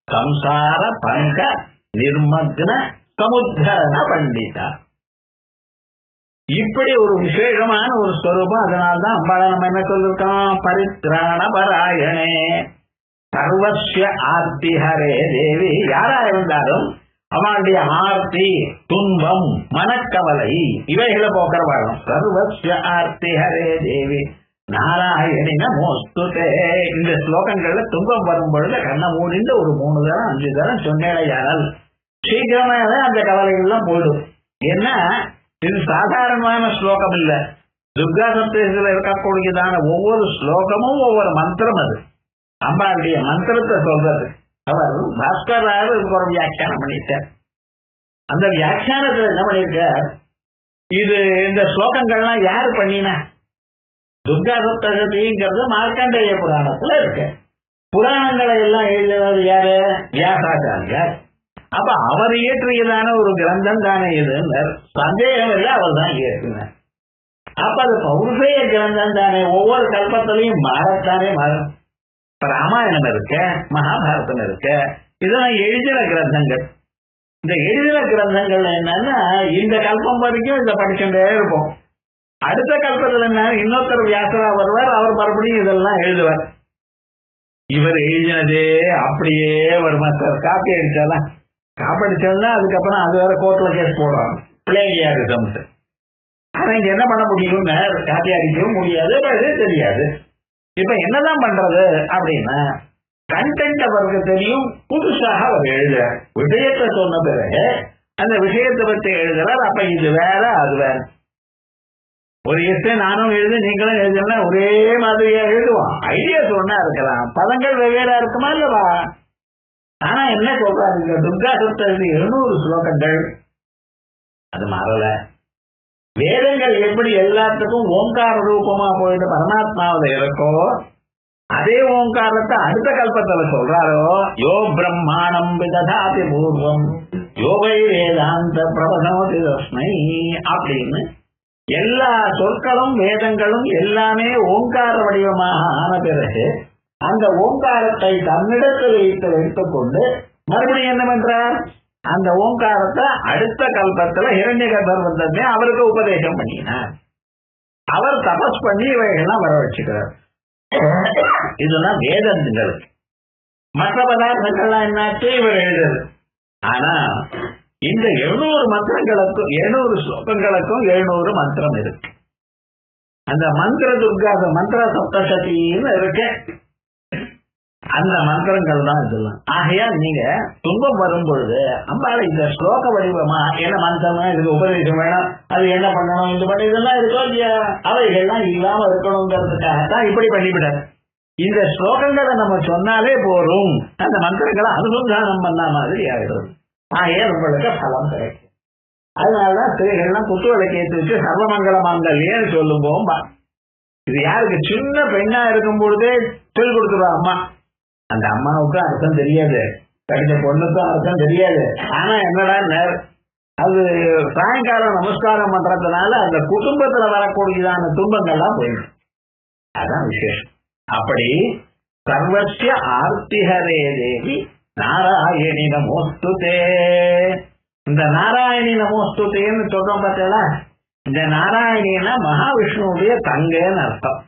சம்சார பங்க நிர்மக்ன சமுத்தரண பண்டிதா, இப்படி ஒரு விசேஷமான ஒரு ஸ்வரூபம். அதனால்தான் அம்பாளை நம்ம என்ன சொல்லிருக்கோம்? பரித்ராண பராயணே சர்வஸ்ய ஆர்த்தி ஹரே தேவி. யாரா இருந்தாலும் அவனுடைய ஆர்த்தி, துன்பம், மனக்கவலை இவைகளை போக்குறவாளும். சர்வஸ்ய ஆர்த்தி ஹரே தேவி நாராயணி நமோஸ்துதே. இந்த ஸ்லோகங்கள்ல துன்பம் வரும் பொழுது கண்ணை மூடிண்டு ஒரு 3 தரம் 5 தரம் சொன்னேடையானால் சீக்கிரமாக அந்த கவலைகள்லாம் போயிடும். ஏன்னா இது சாதாரணமான ஸ்லோகம் இல்ல. துர்கா சப்தத்துல இருக்கக்கூடியதான ஒவ்வொரு ஸ்லோகமும் ஒவ்வொரு மந்திரம். அது அம்பாளுடைய மந்திரத்தை சொல்றது. அவர் பாஸ்கராக ஒரு வியாக்கியானம் பண்ணிட்டார். அந்த வியாக்கியானத்துல என்ன பண்ணிருக்கார்? இது இந்த ஸ்லோகங்கள்லாம் யாரு பண்ணினா? துர்கா சப்தசதிங்கிறது மார்க்கண்டேய புராணத்துல இருக்கு. புராணங்களை எல்லாம் எழுதினது யாரு? வியாசாச்சாரியார். அப்ப அவர் இயற்றியதான ஒரு கிரந்தம் தானே இதுன்னு சந்தேகம் இல்லை, அவர் தான் இயற்றினார். அப்ப அது பௌருஷேய கிரந்தம் தானே, ஒவ்வொரு கல்பத்திலையும் மாறத்தானே மாறும். ராமாயணம் இருக்க, மகாபாரதம் இருக்க, இதெல்லாம் எழுதின கிரந்தங்கள். இந்த எழுதின கிரந்தங்கள் என்னன்னா இந்த கல்பம் வரைக்கும் இதை படிச்சுட்டே இருப்போம். அடுத்த கல்பத்துல என்ன, இன்னொருத்தர் வியாசரா வருவார், அவர் மறுபடியும் இதெல்லாம் எழுதுவார். இவர் எழுதினதே அப்படியே வருமா சார்? காப்பி அடிச்சாதான் காப்படிச்சா அதுக்கப்புறம் அது வேற கோர்ட்ல கேஸ் போடுறாங்க, பிளேகியாரிசம். ஆனா இங்க என்ன பண்ண முடியும்னு காப்பி அடிக்கவும் முடியாது, தெரியாது. இப்ப என்னதான் பண்றது அப்படின்னா, கண்டென்ட் அவருக்கு தெரியும், புதுசாக அவர் எழுதுறார். விஷயத்தை சொன்ன பிறகு அந்த விஷயத்தை பற்றி எழுதுறார். அப்ப இது வேற அது வேற. ஒரு எஸ்ஸே நானும் எழுது, நீங்களும் எழுதுனா ஒரே மாதிரியா எழுதுவோம். ஐடியாஸ் ஒன்னா இருக்கலாம், பதங்கள் வெவ்வேறா இருக்குமா இல்லவா? ஆனா என்ன சொல்றாரு? துர்கா சப்ததி 700 ஸ்லோகங்கள், அது மாறல. வேதங்கள் எப்படி எல்லாத்துக்கும் ஓங்கார ரூபமா போயிட்டு பரமாத்மாவில இருக்கோ, அதே ஓங்காரத்தை அடுத்த கல்பத்துல சொல்றாரோ, யோ பிரம்மாணம் விததாதி பூர்வம் யோகை வேதாந்த பிரபனோதி தஸ்மை அப்படின்னு எல்லா சொற்களும் வேதங்களும் எல்லாமே ஓங்கார வடிவமாக ஆன பிறகு அந்த ஓங்காரத்தை தன்னிடத்தில் வைத்துக்கொண்டு மறுபடியும் என்ன பண்றார்? அந்த ஓங்காரத்தை அடுத்த கல்பத்துல ஹிரண்யகர்ப்பர் வந்ததே அவருக்கு உபதேசம் பண்ணினார். அவர் தபஸ் பண்ணி இவைகள்லாம் வர வச்சுக்கிறார். இதெல்லாம் வேதங்கள். மற்ற பதார்த்தங்கள்லாம் என்னாச்சு? இவர் எழுதுறது. ஆனா இந்த 700 மந்திரங்களுக்கும் 700 ஸ்லோகங்களுக்கும் 700 மந்திரம் இருக்கு. அந்த மந்திர துர்கா மந்திர சப்தசதின்னு இருக்கு. அந்த மந்திரங்கள் தான் இதெல்லாம். ஆகையா நீங்க துன்பம் வரும் பொழுது அம்பாளை இந்த ஸ்லோக வடிவமா என்ன மந்திரமா இதுக்கு உபதேசம் வேணும், அது என்ன பண்ணணும், இது பண்ணி இதெல்லாம் இருக்கோ இல்லையா, அவைகள்லாம் இல்லாம இருக்கணுங்கிறதுக்காகத்தான் இப்படி பண்ணிவிடாது. இந்த ஸ்லோகங்களை நம்ம சொன்னாலே போரும், அந்த மந்திரங்களை அனுசந்தானம் பண்ண மாதிரி ஆயிடும். ஏன் உங்களுக்கு பலம் கிடைக்கும். அதனாலதான் ஸ்திரீகள்லாம் குத்துவிளக்கு ஏற்றி வச்சு சர்வமங்கல மாங்கல்யன்னு சொல்லும் போம்பா. இது யாருக்கு? சின்ன பெண்ணா இருக்கும் பொழுதே சொல்லிக் கொடுத்துருவா அம்மா. அந்த அம்மாவுக்கும் அர்த்தம் தெரியாது, படித்த பொண்ணுக்கும் அர்த்தம் தெரியாது. ஆனா என்னடா அது சாயங்காலம் நமஸ்காரம் பண்றதுனால அந்த குடும்பத்துல வரக்கூடியதான துன்பங்கள்லாம் போயிடும். அதான் விசேஷம். அப்படி சர்வஸ்ய ஆர்த்திஹரே தேவி நாராயணி நமோஸ்துதே. இந்த நாராயணி நமோஸ்துதேன்னு சொல்றோம் பார்த்தீங்களா, இந்த நாராயணின்னா மகாவிஷ்ணுடைய தங்கன்னு அர்த்தம்.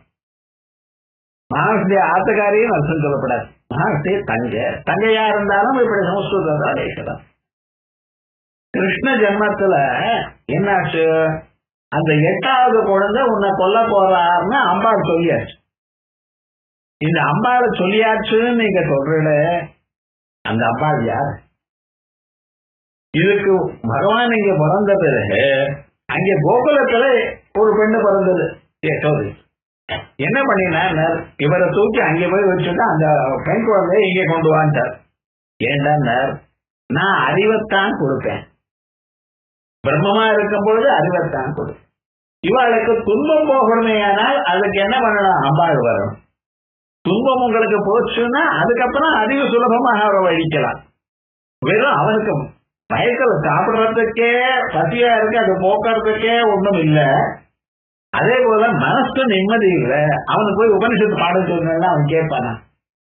மகாவிஷ்ணுடைய ஆத்தக்காரின்னு அர்த்தம் சொல்லப்படாது. மகாவிஷ்ணுடைய தங்கையா இருந்தாலும் இப்படி சமஸ்கிருதம் பேசலாம். கிருஷ்ண ஜென்மத்துல என்னாச்சு, அந்த 8வது குழந்தை உன்னை கொல்ல போறாருன்னு அம்பாள் சொல்லியாச்சு. இந்த அம்பாள் சொல்லியாச்சுன்னு நீங்க சொல்றீங்க, அந்த அம்பாள் யார்? இதுக்கு பகவான் இங்க பிறந்த பிறகு அங்க கோகுலத்துல ஒரு பெண்ணு பிறந்தது யசோதை. என்ன பண்ணினார், இவரை தூக்கி அங்கே போய் வச்சுட்டு அந்த பெண் குழந்தைய இங்கே கொண்டு வாண்டார். ஏண்டா, நான் அறிவைத்தான் கொடுப்பேன், பிரம்மமா இருக்கும் பொழுது அறிவைத்தான் கொடுப்பேன். இவளுக்கு துன்பம் போகணுமே, ஆனால் அதுக்கு என்ன பண்ணலாம், அம்பாள் வரணும். துன்பம் உங்களுக்கு போச்சுன்னா அதுக்கப்புறம் அறிவு சுலபமாக அவரை வழிக்கலாம். வெறும் அவனுக்கு மயக்கல் சாப்பிடுறதுக்கே பசியா இருக்கு, அது போக்குறதுக்கே ஒண்ணும் இல்லை. அதே போல மனசு நிம்மதி இல்லை. அவனுக்கு போய் உபனிஷத்து பாடம் சொன்னா அவன் கேட்பானா?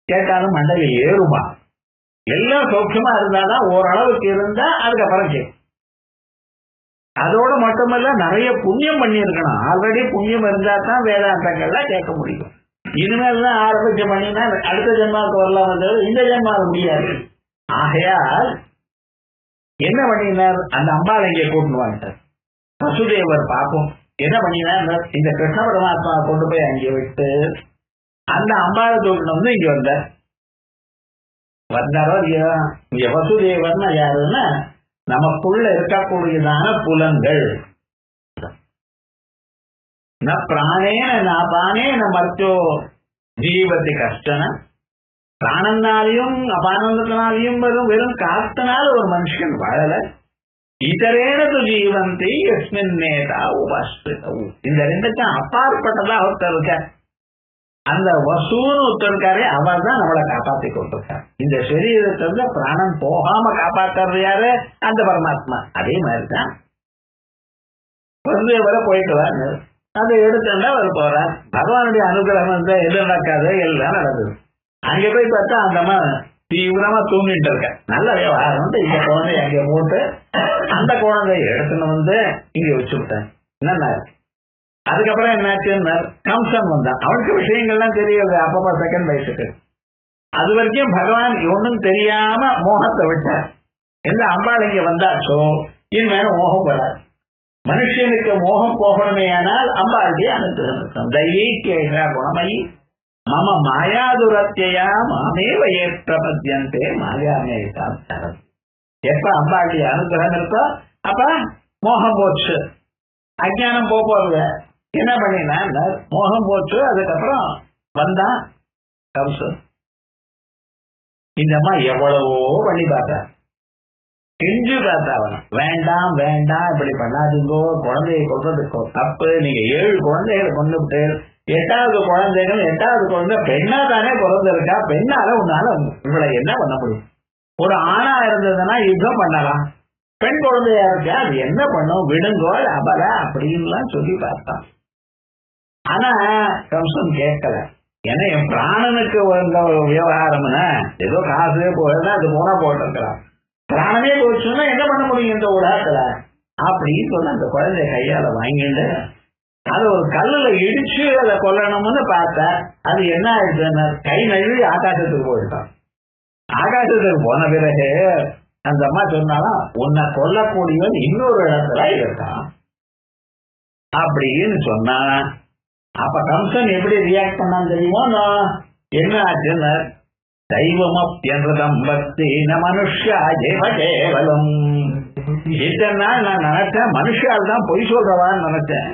கேட்டாலும் மண்டையில ஏறுமா? எல்லாம் சௌக்கியமா இருந்தாதான் ஓரளவுக்கு இருந்தா அதுக்கப்புறம் கேட்கும். அதோட மட்டுமல்ல, நிறைய புண்ணியம் பண்ணி இருக்கணும். ஆல்ரெடி புண்ணியம் இருந்தா தான் வேதாந்தங்கள்லாம் கேட்க முடியும். இனிமேல் தான் ஆரம்பிச்ச பண்ணினா அடுத்த ஜென்மாவுக்கு வரலாம் வந்தது, இந்த ஜென்மாவுக்கு முடியாது. ஆகையால் என்ன பண்ணினார், அந்த அம்பாள் இங்கே கூட்டின்னு வந்துட்டார். வசுதேவர் பார்ப்போம் என்ன பண்ணினார், இந்த கிருஷ்ண பரமாத்மாவை கொண்டு போய் அங்கே விட்டு அந்த அம்பாளை தூக்கிட்டு வந்து இங்க வந்தாரோ இல்லையா. இங்க வசுதேவர்னா யாருன்னா நமக்குள்ள இருக்கக்கூடியதான புலன்கள். ந பிராணேன நாபானேன மர்த்தோ ஜீவத்தை கஷ்டன. பிராணனாலையும் அபானந்தத்தினாலையும் வெறும் காத்தனால ஒரு மனுஷன் வாழல. இதரேனது ஜீவந்தி எஸ்மின் நேதா உபாஸ்பிதவு. இந்த ரெண்டுக்கும் அப்பாற்பட்டதா ஒருத்தர் இருக்க. அந்த வசூன்னு ஒருத்தர் இருக்காரு, அவர் தான் நம்மளை காப்பாற்றி கொண்டிருக்கார். இந்த சரீரத்திலிருந்து பிராணம் போகாம காப்பாற்றுறது யாரு, அந்த பரமாத்மா. அதே மாதிரிதான் வர போயிட்டு வாரு, அதை எடுத்துட்டா அவர் போறார். பகவானுடைய அனுகிரகம் இருந்தா எது நடக்காது, எல்லாம் நடக்குது. அங்க போய் பார்த்தா அந்த அம்மா தீவிரமா தூங்கிட்டு இருக்க. நல்ல விவகாரம் வந்து இந்த குழந்தைய அங்கே போட்டு அந்த குழந்தைய எடுத்துன்னு வந்து இங்க வச்சு விட்டேன். என்னன்னா அதுக்கப்புறம் என்னாச்சுன்னா கம்சன் வந்தான். அவனுக்கு விஷயங்கள்லாம் தெரியாது. அப்பப்பா செகண்ட் வயசுக்கு அது வரைக்கும் பகவான் ஒன்றும் தெரியாம மோகத்தை விட்டார். எந்த அம்பாள் இங்க வந்தாச்சோ இனிமேல மோகம் வராது. மனுஷனுக்கு மோகம் போகணுமே ஆனால் அம்பாளுடைய அனுகிரகம். தையீக்கியா குணமயி மம மாயாதுரத்தையா மாமேவ ஏற்றபத்தியந்தே மாயாமேதான் சரம். எப்ப அம்பாளுடைய அனுகிரகம் இருக்கோ அப்ப மோகம் போச்சு, அஜானம் போறது. என்ன பண்ணினா மோகம் போச்சு. அதுக்கப்புறம் வந்தான் கம்சன். இந்த அம்மா எவ்வளவோ பண்ணி பார்த்தா, கெஞ்சு பார்த்தா, அவன் வேண்டாம் வேண்டாம் இப்படி பண்ணாதீங்கோ, குழந்தையை கொள்றதுக்கோ தப்பு. நீங்க 7 குழந்தைகளை கொண்டுட்டு 8வது குழந்தைகள் 8வது குழந்தை பெண்ணா தானே பிறந்திருக்கா, பெண்ணால உன்னால இவளை என்ன பண்ண முடியும்? ஒரு ஆணா இருந்ததுன்னா யுத்தம் பண்ணலாம், பெண் குழந்தையா இருக்கா அது என்ன பண்ணும், விடுங்கோ அபல அப்படின்லாம் சொல்லி பார்த்தான். ஆனா கம்சன் கேட்கல. ஏன்னா என் பிராணனுக்கு வந்த ஒரு விவகாரம்னா ஏதோ காசு போயிருந்தா அது போனா போட்டிருக்கலாம். பிராணமே போச்சுன்னா என்ன பண்ண முடியும் இந்த உலகத்துல அப்படின்னு சொல்லி அந்த குழந்தைய கையால வாங்கிட்டு அதை ஒரு கல்லுல இடிச்சு அதை கொல்லணும்னு பார்த்தா அது என்ன ஆயிடுச்சுன்னா கை நழுவி ஆகாசத்துக்கு போயிட்டான். ஆகாசத்துக்கு போன பிறகு அந்த அம்மா சொன்னாலும் உன்னை கொல்லக்கூடியவன் இன்னொரு இடத்துல இருக்கான் அப்படின்னு சொன்னா. அப்ப கம்சன் எப்படி ரியாக்ட் பண்ணான்னு தெரியுமோ, என்ன ஆச்சுன்னு தெய்வமப்யன்றம் பக்தி ந மனுஷா ஜெவ கேவலம். இத்தனை நாள் நான் நினைச்சேன் மனுஷால் தான் பொய் சொல்றவான்னு நினைச்சேன்.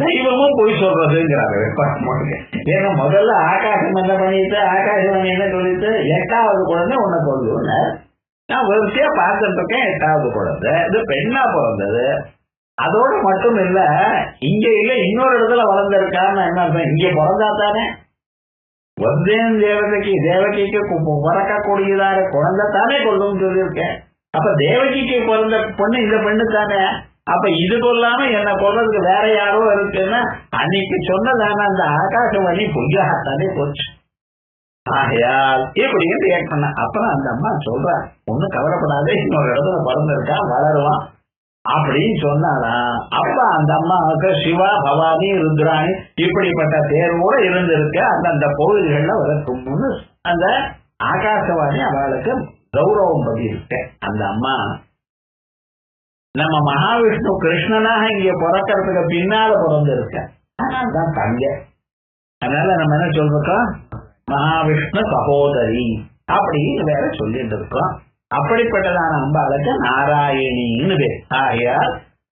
தெய்வமும் பொய் சொல்றதுங்கிறாரு. ஏன்னா முதல்ல ஆகாசம் என்ன பண்ணிட்டு, ஆகாசவாணி என்ன சொல்லிட்டு 8வது குழந்தை உன்னை கொள்ளுன்னு நான் வரிசையா பார்த்துட்டு இருக்கேன். 8வது குழந்தை இது பெண்ணா பிறந்தது. அதோட மட்டும் இல்ல, இங்க இல்ல இன்னொரு இடத்துல வளர்ந்திருக்கான்னு என்ன அர்த்தம்? இங்க பிறந்தா தானே வந்தேன் தேவகிக்கு பிறக்கக்கூடியதான குழந்தை தானே கொள்ளும் சொல்லியிருக்கேன். அப்ப தேவகிக்கு பிறந்த பொண்ணு இந்த பெண்ணு தானே. அப்ப இது கொள்ளாம என்ன கொள்றதுக்கு வேற யாரோ இருக்குன்னா அன்னைக்கு சொன்னதான அந்த ஆகாசவாணி பொய்யாகத்தானே போச்சு. ஆகையால் இப்படின்னு ரியாக்ட் பண்ண. அப்புறம் அந்த அம்மா சொல்றா, ஒன்னும் கவலைப்படாத, இன்னொரு இடத்துல பிறந்திருக்கான், வளருவான் அப்படின்னு சொன்னாலாம். அப்ப அந்த அம்மாவுக்கு சிவா பவானி ருத்ராணி இப்படிப்பட்ட தேர்வோட இருந்திருக்க அந்தந்த கோவில்கள்ல வளர்க்கும்னு அந்த ஆகாசவாணி அவளுக்கு கௌரவம் பண்ணியிருக்க. அந்த அம்மா நம்ம மகாவிஷ்ணு கிருஷ்ணனாக இங்க பிறக்கிறதுக்கு பின்னால பிறந்திருக்க. தான் தங்க. அதனால நம்ம என்ன சொல்றோம், மகாவிஷ்ணு சகோதரி அப்படின்னு வேற சொல்லிட்டு இருக்கோம். அப்படிப்பட்டதான அம்பாளுக்கு நாராயணின்னு பேர். ஆகையால்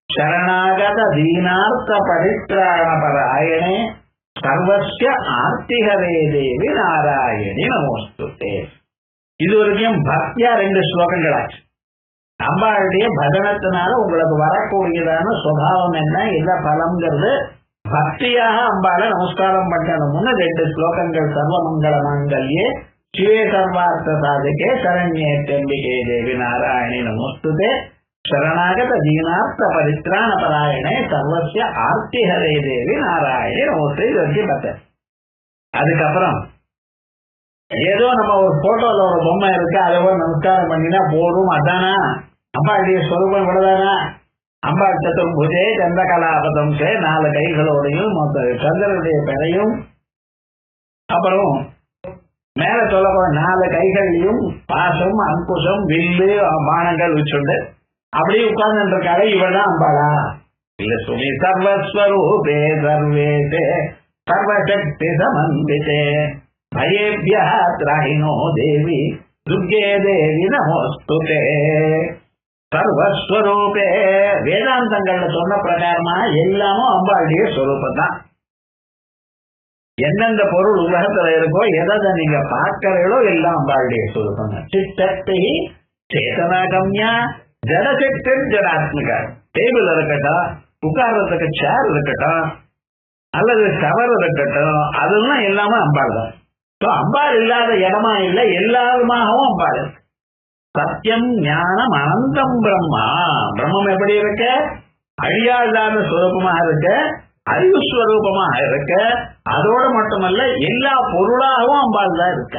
சரணாகத தீனார்த்த பரித்ராண பராயணே சர்வஸ்ய ஆர்த்திகரே தேவி நாராயணி நமோஸ்துதே. இது வரைக்கும் பக்தியா 2 ஸ்லோகங்களாச்சு. அம்பாளுடைய பஜனத்தினால உங்களுக்கு வரக்கூடியதான சுபாவம் என்ன பலம்ங்கிறது பக்தியாக அம்பாளை நமஸ்காரம் பண்ணணும்னு 2 ஸ்லோகங்கள். சர்வமங்கள மாங்கல்யே சிவே சர்வார்த்த சாதிகே சரண்யே தெம்பிகே தேவி நாராயணி நமோஸ்துதே சரணாகத தீனார்த்த பரித்ராண பராயணே சர்வஸ்ய ஆர்த்திஹரே தேவி நாராயணி நமோஸ்துதே. இது வரைக்கும் பார்த்தேன். அதுக்கப்புறம் ஏதோ நம்ம ஒரு போட்டோல ஒரு பொம்மை இருக்கு, அதை நமஸ்காரம் பண்ணினா போதும், அதானா அம்பாளுடைய சொரூபம் இவ்வளவுதானா? அம்பாள் சதுர்புஜே சந்திரகலாபதம் 4 கைகளோடையும் சந்திரனுடைய பெறையும் அப்புறம் மேல சொல்ல 4 கைகளையும் பாசம் அங்குசம் வில்லு பானங்கள் வச்சுண்டு அப்படியே உட்கார்ந்து இருக்காளே, இவள்தான் அம்பாளா? இல்ல சுமி சர்வஸ்வரூபே சர்வேதே சர்வசக்தி சமன்விதே பயேபியா திராஹினோ தேவி துர்கே தேவி நமோஸ்துதே. சர்வஸ்வரூபே வேதாந்தங்கள்ல சொன்ன பிரகாரமா எல்லாமும் அம்பாளுடைய ஸ்வரூபம் தான். எந்தெந்த பொருள் உலகத்துல இருக்கோ எதை நீங்க பார்க்கிறீங்களோ எல்லாம் அம்பாளுடைய ஸ்வரூபம். சித்தத்தை சேதனா கம்யா ஜடசக்தி ஜடாத்மிகா. டேபிள் இருக்கட்டும், உட்கார்றதுக்கு சேர் இருக்கட்டும், அல்லது கவர் இருக்கட்டும், அதெல்லாம் எல்லாமே அம்பாள் தான். அம்பாள் இல்லாத இடமா இல்லை, எல்லாருமாகவும் அம்பாள் இருக்கு. சத்தியம் ஞானம் அனந்தம் பிரம்மா. பிரம்மம் எப்படி இருக்க? அழியாதான ஸ்வரூபமாக இருக்க, அறிவு ஸ்வரூபமாக இருக்க. அதோடு மட்டுமல்ல எல்லா பொருளாகவும் அம்பாள் தான் இருக்க.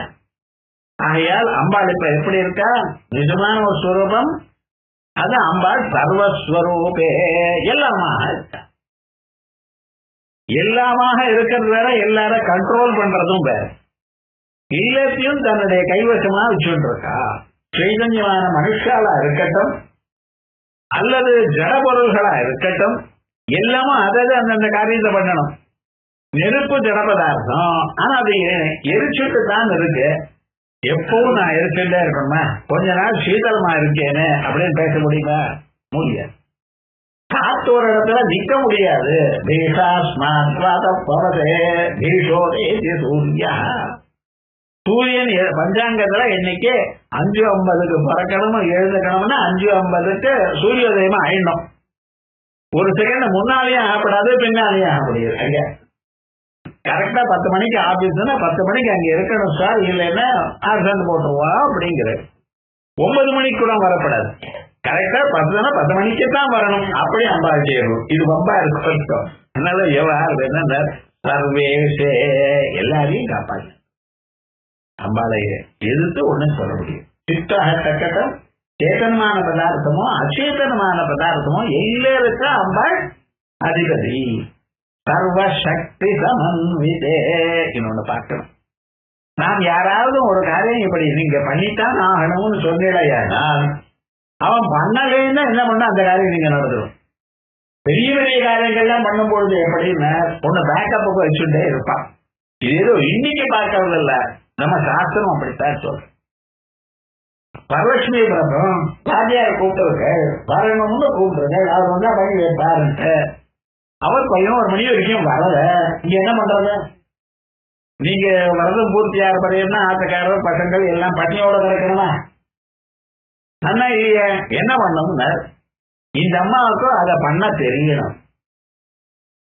ஆகையால் அம்பாள் இப்ப எப்படி இருக்கா? நிஜமான ஒரு ஸ்வரூபம். அது அம்பாள் சர்வஸ்வரூபே எல்லாமாக இருக்க. எல்லாமாக இருக்கிறது வேற, எல்லாரும் கண்ட்ரோல் பண்றதும் வேற. எல்லாத்தையும் தன்னுடைய கைவசமா வச்சுட்டு இருக்கா. சைதன்யமான மனுஷாலா இருக்கட்டும் அல்லது ஜட பொருள்களா இருக்கட்டும், எல்லாமும் அதாவது அந்தந்த காரியத்தை பண்ணணும். நெருப்பு ஜட பதார்த்தம், ஆனா அது எரிச்சுட்டு தான் இருக்கு. எப்பவும் நான் எரிச்சுட்டே இருக்கணுமா? கொஞ்ச நாள் சீதளமா இருக்கேன்னு அப்படின்னு பேச முடியுமா? முடியாது. காத்து ஒரு இடத்துல நிக்க முடியாது. சூரியன் பஞ்சாங்கத்துல இன்னைக்கு 5:50 பிறக்கணும் எழுதுக்கணும்னா 5:50 சூரியோதயமா ஆயிடணும். ஒரு செகண்ட் முன்னாலேயும் ஆகப்படாது, பின்னாலேயும் ஆக முடியாது. அங்க கரெக்டா 10 மணிக்கு ஆபீஸ்னா 10 மணிக்கு அங்க இருக்கணும் சார், இல்லைன்னா ஆப்சன்ட் போட்டுருவா அப்படிங்கிற. 9 மணிக்கு கூட வரப்படாது. கரெக்டா 10 மணிக்கு தான் வரணும். அப்படி அம்பாள் செய்யணும். இது ரொம்ப இருக்கும். அதனால எவ்வளவு என்ன சர்வேஷே எல்லாரையும் காப்பாங்க. அம்பாளைய எதிர்த்து ஒண்ணும் சொல்ல முடியும். சித்தாக தக்கட்டும், சேதனமான பதார்த்தமோ அச்சேதனமான பதார்த்தமோ எல்லாருக்கும் அம்பாள் அதிபதி. சர்வசக்தி சமன்விதே. இன்னொன்னு பார்க்கணும். நாம் யாராவது ஒரு காரியம் இப்படி நீங்க பண்ணித்தான் ஆகணும்னு சொன்னால் அவன் பண்ணலைன்னா என்ன பண்ண அந்த காரியம் நீங்க நடத்தும். பெரிய பெரிய காரியங்கள்லாம் பண்ணும்பொழுது எப்படின்னா ஒண்ணு பேக்கப்புக்கு வச்சுட்டே இருப்பான். இது ஏதோ இன்னைக்கு பார்க்கறது இல்ல, நம்ம சாஸ்திரம் அப்படித்தான் சொல்றோம். வரலட்சுமி பிரபம் ராஜியார் கூப்பிட்டு வரணும்னு கூப்பிட்டுருங்க, அவர் வந்தா பண்ணி வைப்பாருன்ட்டு அவர் 11 மணி வரைக்கும் வரல. இங்க என்ன பண்றது? நீங்க வரதும் பூர்த்தி யார் பறையன்னா ஆட்டக்காரர் பசங்கள் எல்லாம் பட்டினியோட கிடக்கணுமா? ஆனா என்ன பண்ணணும்னா இந்த அம்மாவுக்கும் அதை பண்ண தெரியணும்.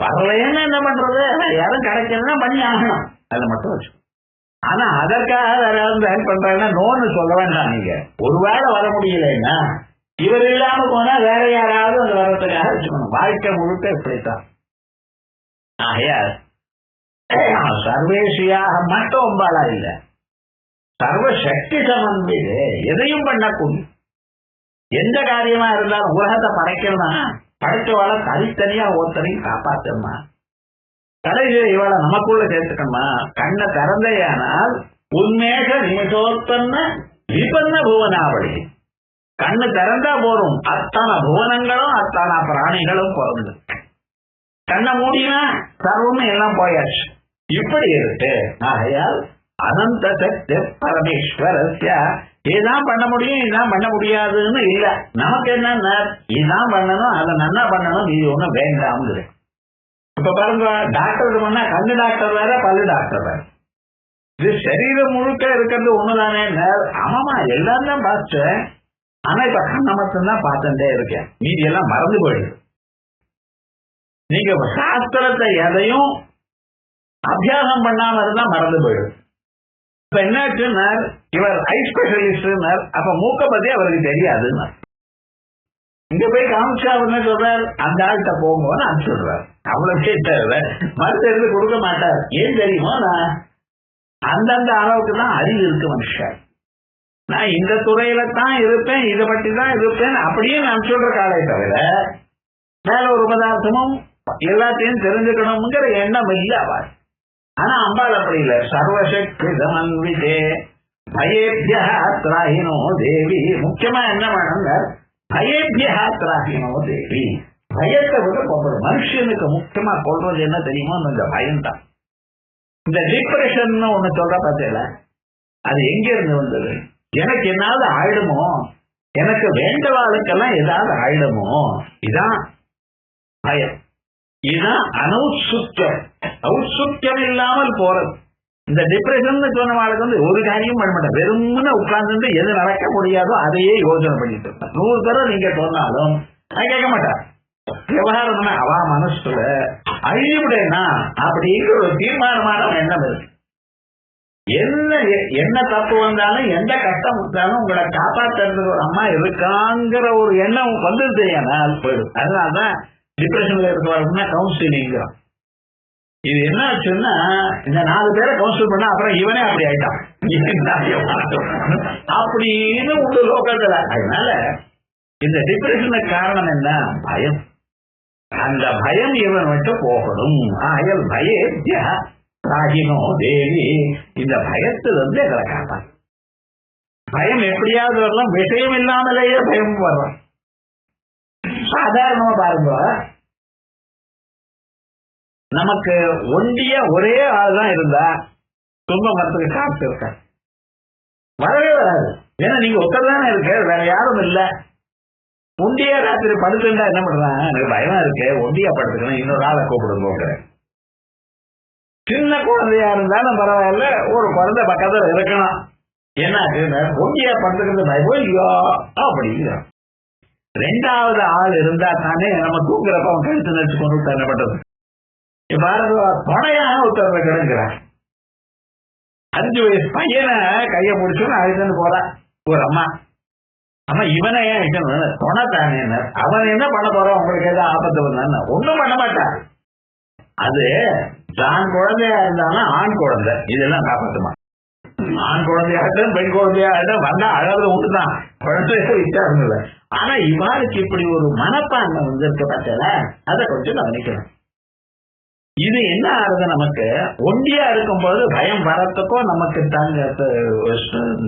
வரலைன்னு என்ன பண்றது? யாரும் கிடைக்கணும்னா பண்ணி ஆகணும். அதை மட்டும் வச்சு. ஆனா அதற்காக யாராவது ஹெல்ப் பண்றாங்கன்னா நோன்னு சொல்ல வேண்டாம். நீங்க ஒருவேளை வர முடியலைன்னா இவர் இல்லாம போனா வேற யாராவது அந்த வர்றதுக்காக வச்சுக்கணும். வாழ்க்கை முழுக்க இப்படித்தான். ஆகையால் சர்வேஷியாக மட்டும் ஒம்பாளா இல்ல, சர்வ சக்தி சமன்பிது, எதையும் பண்ணக்கூடும். எந்த காரியமா இருந்தாலும் உலகத்தை படைக்கணும்னா படைச்சவாளை தனித்தனியா ஒருத்தரையும் காப்பாத்தணுமா, கடைசியில் இவளை நமக்குள்ள சேர்த்துக்கணுமா. கண்ணை திறந்தையானால் உண்மேக நிமிஷோத்தன்ன விபன்ன புவனாவளி. கண்ணு திறந்தா போறோம் அத்தனை புவனங்களும் அத்தனை பிராணிகளும் பிறந்து. கண்ணை மூடினா சர்வம் எல்லாம் போயாச்சு. இப்படி இருக்கு. ஆகையால் அனந்த சக்தி பரமேஸ்வரஸ்ய இதுதான் பண்ண முடியும் இதுதான் பண்ண முடியாதுன்னு இல்ல. நமக்கு என்ன இதுதான் பண்ணணும் அதை நல்லா பண்ணணும், இது ஒண்ணும் வேண்டாம். இப்ப பாருங்க, டாக்டர் பண்ணா கண்ணு டாக்டர் வேற பல்லு டாக்டர் வேற. இது சரீரம் முழுக்க இருக்கிறது ஒண்ணுதானே. ஆமாமா எல்லாம் தான் பார்த்தேன். ஆனா இப்ப கண்ணை மட்டும்தான் பார்த்துட்டே இருக்கேன், மீதி எல்லாம் மறந்து போயிடுது. நீங்க சாஸ்திரத்தை எதையும் அபியாசம் பண்ணாம இருந்தா மறந்து போயிடும். இப்ப என்னாச்சுன்னா இவர் ஐ ஸ்பெஷலிஸ்ட், அப்ப மூக்க பத்தி அவருக்கு தெரியாதுன்னு. இங்க போய் காமிச்சா என்ன சொல்றாரு, அந்த ஆள்கிட்ட போங்கன்னு அனுப்பிச்சுடுறாரு. அவ்வளவு தவிர மருந்து எடுத்து கொடுக்க மாட்டார். ஏன் தெரியுமோ, நான் அந்தந்த அளவுக்கு தான் அறிவு இருக்கு மனுஷன். நான் இந்த துறையில தான் இருப்பேன், இதை பற்றி தான் இருப்பேன் அப்படியே நான் சொல்ற காலை தவிர மேல ஒரு பதார்த்தமும் எல்லாத்தையும் தெரிஞ்சுக்கணுங்கிற எண்ணம் இல்ல அவர். ஆனா அம்பாள் அப்படி இல்லை. சர்வசக்தி சமன்விதே பயேபியா திராகினோ தேவி. முக்கியமா என்ன வேணுங்க, பயேபியா திராகினோ தேவி. பயத்தை விட போகணும். மனுஷனுக்கு முக்கியமா கொள்றது என்ன தெரியுமோ, இந்த பயம்தான். இந்த டிப்ரெஷன் ஒண்ணு சொல்ற பார்த்தீங்களா, அது எங்க இருந்து வந்தது? எனக்கு என்னாவது ஆயிடுமோ, எனக்கு வேண்டவாளுக்கெல்லாம் ஏதாவது ஆயிடுமோ, இதான் பயம். இதுதான் அனௌசுத்தியம். ஔசுத்தியம் இல்லாமல் போறது. இந்த டிப்ரெஷன் சொன்னவாளுக்கு வந்து ஒரு காரியம் பண்ண மாட்டேன், வெறும்னு உட்கார்ந்து எது நடக்க முடியாதோ அதையே யோசனை பண்ணிட்டு இருப்பேன். 100 தடவை நீங்க சொன்னாலும் நான் கேட்க மாட்டேன். விவகாரம்னா அவ மனசுல அழிவுடனா அப்படிங்கிற ஒரு தீர்மானமான எண்ணம் இருக்கு. என்ன தப்பு வந்தாலும் எந்த கஷ்டம் வந்தாலும் உங்களை காப்பாற்றுறதுக்கு ஒரு அம்மா இருக்காங்கிற ஒரு எண்ணம் வந்துருது, ஆனால் போயிடும். அதனாலதான் டிப்ரெஷன்ல இருக்கிறவங்க கவுன்சிலிங். இது என்ன ஆச்சுன்னா, இந்த 4 பேரை கவுன்சில் பண்ணா அப்புறம் இவனே அப்படி ஆயிட்டான் அப்படின்னு உங்க லோகத்துல. அதனால இந்த டிப்ரெஷனுக்கு காரணம் என்ன? பயம். அந்த பயம் இவன் விட்டு போகணும். ஆயல் பயேத்யா ராகினோ தேவி. இந்த பயத்திலிருந்து எங்களை காப்பான். பயம் எப்படியாவது வரலாம், விஷயம் இல்லாமலேயே பயம் வரலாம். சாதாரணமா பாருங்க, நமக்கு ஒண்டிய ஒரே ஆள் தான் இருந்தா துன்பம் வரத்துக்கு காத்து இருக்க வரவே வராது. ஏன்னா நீங்க ஒருத்தர் தானே இருக்கு, வேற யாரும் இல்ல. ஒண்டியா ராத்திரி படுத்துட்டா என்ன பண்றாங்க, எனக்கு பயமா இருக்கு ஒண்டியா படுத்துக்கணும், இன்னொரு ஆளை கூப்பிடுங்க. சின்ன குழந்தையா இருந்தாலும் பரவாயில்ல, ஒரு குழந்தை பக்கத்துல இருக்கணும். என்ன ஒண்டியா படுத்துக்கிறது பயம் இல்லையோ அப்படிங்கிற. 2வது ஆள் இருந்தா தானே நம்ம தூங்குறப்ப அவன் கழுத்து நினைச்சு கொண்டு என்ன பண்றது. பாரத துணையாக ஒருத்தர் கிடங்குறான். 5 வயசு பையனை கைய முடிச்சுன்னு அழைச்சுன்னு போறா ஒரு அம்மா. அம்மா இவனை ஏன் வைக்கணும், துணை தானே. அவன் என்ன பண்ண போறான், உங்களுக்கு ஏதாவது ஆபத்து வந்தான்னு ஒண்ணும் பண்ண மாட்டான். அது ஆண் குழந்தையா இருந்தாலும் ஆண் குழந்தை இதெல்லாம் காப்பாத்துமா. ஆண் குழந்தையாகட்டும் பெண் குழந்தையாகட்டும் வந்தா அழகு உண்டுதான், குழந்தைய வித்தியாசம் இல்லை. ஆனா இவாளுக்கு இப்படி ஒரு மனப்பான்மை வந்திருக்க பட்சல அதை கொஞ்சம் கவனிக்கணும். இது என்ன ஆகுது, நமக்கு ஒண்டியா இருக்கும்போது பயம் வரத்துக்கோ நமக்கு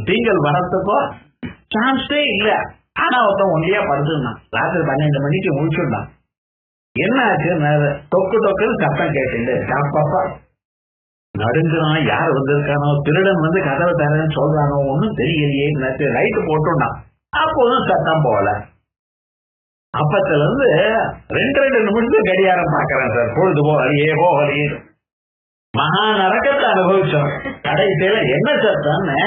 தீங்கல் வரத்துக்கோ சான்ஸே இல்லை. ஆனா ஒருத்தன் ஒண்டியா படுத்துருந்தான், ராத்திரி 12 மணிக்கு முடிச்சுட்டான். என்ன ஆச்சு, தொக்கு தொக்குன்னு சத்தம் கேட்டு அப்பப்பா நடுங்குறான். யார் வந்திருக்கானோ, திருடன் வந்து கதவை தரேன்னு சொல்றானோ, ஒன்னும் தெரியலையே. லைட்டு போட்டுட்டான், அப்போதும் சத்தம் போகல. அப்பத்துல இருந்து 2 நிமிஷத்துக்கு கடிகாரம் பாக்குறேன் சார், பொழுது போகலையே போகலையே. மகா நரக்கத்தை அனுபவிச்சோம். கடைசியில என்ன சத்தம்னு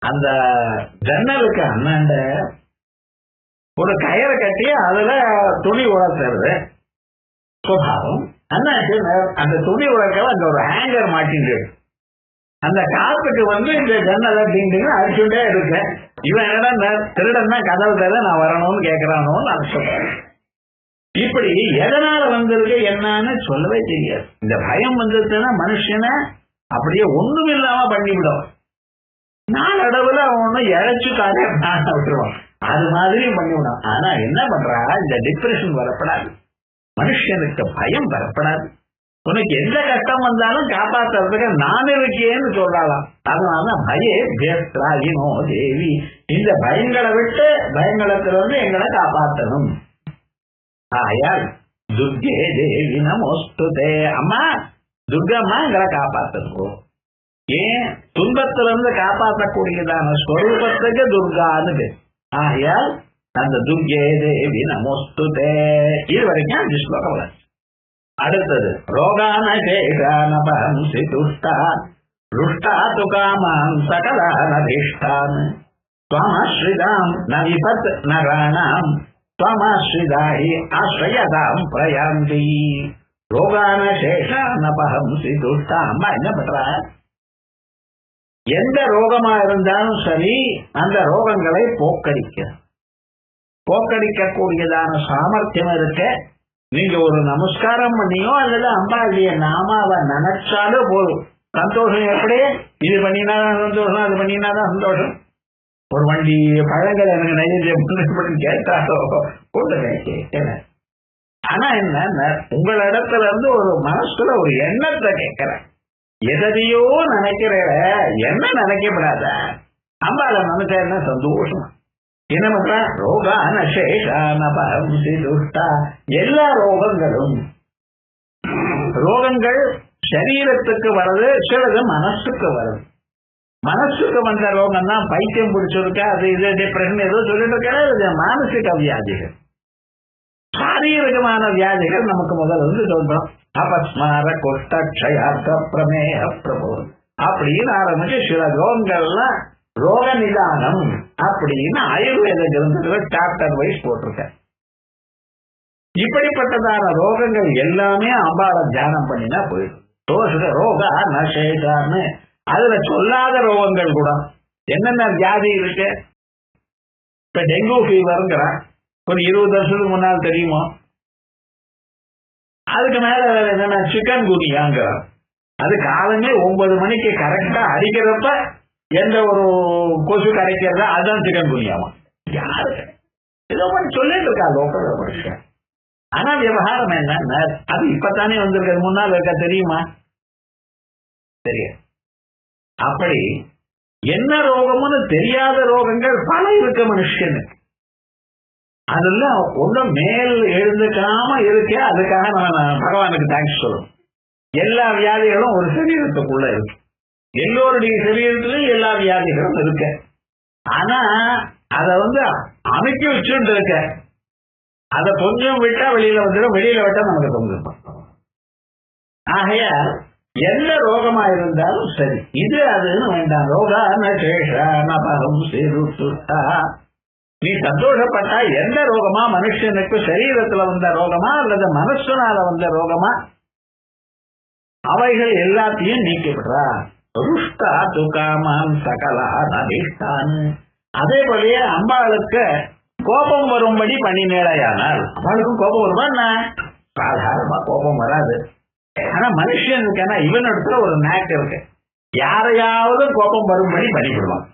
அந்த ஜன்னலுக்கு அண்ணாண்ட ஒரு கயிறை கட்டி அதுல துணி உழக்கிறது சுபாவம். அண்ணாச்சு அந்த துணி உழக்க அங்க ஒரு ஹேங்கர் மாட்டிட்டு அந்த காத்துக்கு இந்த ஜன்னலை டிங்கு அடிச்சுட்டே இருக்கு. இவன் என்னடா திருடன் தான் கதவு தர நான் வரணும்னு கேட்கிறானோன்னு நான் சொல்றேன். இப்படி எதனால வந்திருக்கு என்னன்னு சொல்லவே தெரியாது. இந்த பயம் வந்துருச்சுன்னா மனுஷனை அப்படியே ஒண்ணும் இல்லாம பண்ணிவிடும். நாளடவுல அவன் ஒன்னும் இழைச்சு காட்ட விட்டுருவான். அது மாதிரி பண்ணிவிடும். ஆனா என்ன பண்றா, இந்த டிப்ரெஷன் வரப்படாது, மனுஷனுக்கு பயம் வரப்படாது. உனக்கு எந்த கஷ்டம் வந்தாலும் காப்பாற்றுறதுக்கு நான் இருக்கேன்னு சொல்றாளாம். அதனால பயே பேஸ்திராகினோ தேவி, இந்த பயங்களை விட்டு பயங்களத்திலிருந்து எங்களை காப்பாற்றணும். ஆயால் துர்கே தேவி நமோஸ்துதே, அம்மா துர்கம்மா எங்களை காப்பாற்றணும். ஏன் துன்பத்திலிருந்து காப்பாற்றக்கூடியதான ஸ்வரூபத்துக்கு துர்கான்னு. ஆகையால் அந்த துர்கே தேவி நமோஸ்துதே. இது வரைக்கும் 5 ஸ்லோகம். அடுத்தது ரோகான சேஷானபஹம்சி துஷ்டா ருஷ்டா துகாமாம் சகலானதிஷ்டான் த்வமாஸ்ரிதாம் ந விபத் நராணாம் த்வமாஸ்ரிதாஹி ஆஸ்ரயதாம் பிரயாந்தி. ரோகான சேஷானபஹம்சி துஷ்டா. அம்மா என்ன பண்றா, எந்த ரோகமா இருந்தாலும் சரி அந்த ரோகங்களை போக்கடிக்கக்கூடியதான சாமர்த்தியம் இருக்க. நீங்க ஒரு நமஸ்காரம் பண்ணியோ அல்லது அம்பாளுடைய நாமாவை நினைச்சாலும் போதும். சந்தோஷம் எப்படி, இது பண்ணினாதான் சந்தோஷம், அது பண்ணினாதான் சந்தோஷம். ஒரு வண்டி பழங்கள் எனக்கு நைவேத்தியம் கேட்டாலோ ஒன்றுமே கேட்கல. ஆனா என்ன, உங்களிடத்துல இருந்து ஒரு மனசுல ஒரு எண்ணத்தை கேட்கிறேன். எதையோ நினைக்கிற என்ன நினைக்கப்படாத, அம்பாளை நினைச்சா என்ன சந்தோஷமா. என்ன பண்ற, ரோகான சேஷானபஹம்சி துஷ்டா. எல்லா ரோகங்கள் சரீரத்துக்கு வருது, சிலது மனசுக்கு வருது. மனசுக்கு வந்த ரோகம் தான் பைத்தியம் பிடிச்சிருக்கா, அது இது டிப்ரெஷன் ஏதோ சொல்லிட்டு இருக்க. மானசிக வியாதிகள், சாரீரிகமான வியாதிகள் நமக்கு முதல்ல சொல்றோம். அபஸ்மார குஷ்டக்ஷயார்த்த பிரமேய பிரபு அப்படின்னு ஆரம்பிச்சு சில ரோகங்கள்லாம் ரோக நிதானம் அப்படின்னு ஆயுர்வேத கிரந்தத்துல சாப்டர் வைஸ் போட்டிருக்க. இப்படிப்பட்டதான ரோகங்கள் எல்லாமே அம்பாளை தியானம் பண்ணினா போயிடும். ரோகா நசேதான்னு அதுல சொல்லாத ரோகங்கள் கூட என்னென்ன வியாதி இருக்கு. இப்ப டெங்கு ஃபீவருங்கிறான், ஒரு 20 வருஷத்துக்கு முன்னால் தெரியுமா? அதுக்கு மேல என்னன்னா சிக்கன் குனியாங்கிறான். அது காலமே 9 மணிக்கு கரெக்டா அடிக்கிறப்ப எந்த ஒரு கொசு கரைக்கிறதா அதுதான் சிக்கன் குனியாமா. யாரு ஏதோ சொல்லிட்டு இருக்கா லோக்கல் படிக்க. ஆனா விவகாரம் என்ன, அது இப்பத்தானே வந்திருக்கிறது, முன்னால் இருக்க தெரியுமா? தெரியாது. அப்படி என்ன ரோகம்னு தெரியாத ரோகங்கள் பல இருக்கு மனுஷனுக்கு. அதெல்லாம் ஒன்றும் மேல் எழுந்துக்காம இருக்க. அதுக்காக நான் பகவானுக்கு தேங்க்ஸ் சொல்லணும். எல்லா வியாதிகளும் ஒரு சரீரத்துக்குள்ள இருக்கு, எல்லோருடைய சரீரத்திலும் எல்லா வியாதிகளும் இருக்கு. ஆனா அதை அமைக்க வச்சுட்டு இருக்க. அதை கொஞ்சம் விட்டா வெளியில வந்துடும், வெளியில விட்டா நமக்கு தொங்கிருப்போம். ஆகையா எந்த ரோகமா இருந்தாலும் சரி, இது அதுன்னு வேண்டாம். ரோகான சேஷானபஹம்சி துஷ்டா. நீ சந்தோஷப்பட்டா எந்த ரோகமா, மனுஷனுக்கு சரீரத்துல வந்த ரோகமா அல்லது மனசுனால வந்த ரோகமா, அவைகள் எல்லாத்தையும் நீக்கிவிடுறா. ருஷ்டா துகாமான் சகலா நதிஷ்டான். அதே போலயே அம்பாளுக்கு கோபம் வரும்படி பண்ணினேடையானால், அம்பாளுக்கும் கோபம் வருமா என்ன? சாதாரணமா கோபம் வராது. ஆனா மனுஷனுக்கு இவன் இடத்துல ஒரு நேக் இருக்கு, யாரையாவது கோபம் வரும்படி பண்ணிவிடுவான்.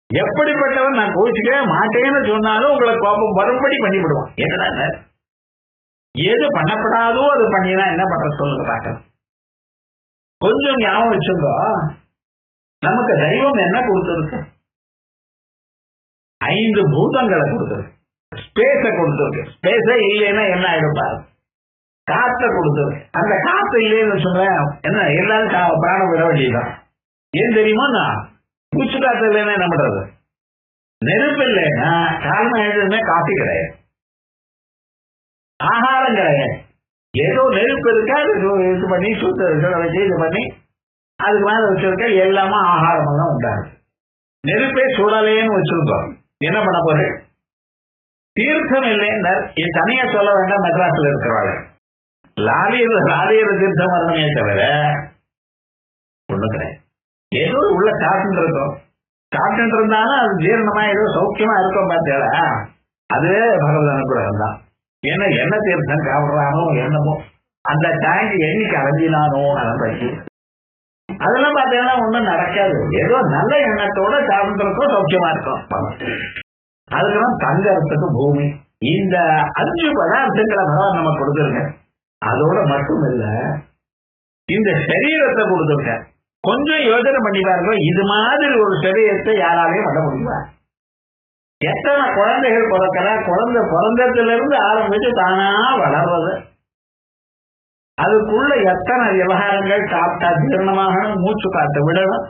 எப்படிப்பட்டவன் நான் கோச்சிக்கவே மாட்டேன்னு சொன்னாலும் உங்களை கோபம் வரும்படி பண்ணிவிடுவான். என்னடா எது பண்ணப்படாதோ அது பண்ணினா என்ன பண்ற சொல்லுங்க பார்க்க. கொஞ்சம் ஞாபகம் வச்சுங்கோ, நமக்கு தெய்வம் என்ன கொடுத்துருக்கு? 5 பூதங்களை கொடுத்துருக்கு, ஸ்பேஸ கொடுத்துருக்கு. ஸ்பேஸே இல்லைன்னா என்ன ஆயிடுப்பாரு? காத்த கொடுத்துருக்கு. அந்த காத்து இல்லைன்னு சொல்றேன் என்ன, எல்லாரும் பிராணம் விட வேண்டியதுதான். ஏன் தெரியுமா? நான் மூச்சு காத்து இல்லைன்னா என்ன பண்றது? நெருப்பு இல்லைன்னா காரணம் எழுதுமே காஃபி கிடையாது, ஆகாரம் கிடையாது. ஏதோ நெருப்பு இருக்கா, அது இது பண்ணி சுத்த வச்சு இது பண்ணி அதுக்கு மேல வச்சிருக்க எல்லாமே ஆகாரம் எல்லாம் உண்டாது. நெருப்பே சுடலேன்னு வச்சிருக்கோம், என்ன பண்ண போறது? தீர்த்தம் இல்லைன்னு இது தனியா சொல்ல வேண்டாம். மெட்ராஸ்ல இருக்கிறவாங்க லாலியர் தீர்த்தம் வரணுமே தவிர ஒண்ணு கிடையாது. ஏதோ உள்ள சாப்பிட்டு இருக்கோம், சாப்பிட்டு இருந்தாலும் அது ஜீரணமா ஏதோ சௌக்கியமா இருக்கும் பார்த்தீங்களா, அதுவே பகவத் அனுகிரகம் தான். ஏன்னா என்ன தீர்த்தம் சாப்பிடுறானோ என்னமோ அந்த டேங்க் எண்ணிக்கை அடைஞ்சினானோ அனுப்பி அதெல்லாம் பார்த்தீங்கன்னா ஒன்றும் நடக்காது. ஏதோ நல்ல எண்ணத்தோட சாப்பிட்டுருக்கோம், சௌக்கியமா இருக்கும். அதுக்கெல்லாம் தங்கறதுக்கு பூமி, இந்த 5 பதார்த்தங்களை பகவான் நம்ம கொடுத்துருங்க. அதோட மட்டும் இல்ல, இந்த சரீரத்தை கொடுத்துருக்க. கொஞ்சம் யோசனை பண்ணி பாருங்க, இது மாதிரி ஒரு சரீரத்தை யாராலையும் பண்ண முடியுமா? எத்தனை குழந்தைகள் பிறக்கிறா, குழந்தை பிறந்ததுல இருந்து ஆரம்பிச்சு தானா வளர்றது, அதுக்குள்ள எத்தனை விவகாரங்கள், சாப்பிட்டா ஜீரணமாகணும், மூச்சு காத்து விடணும்,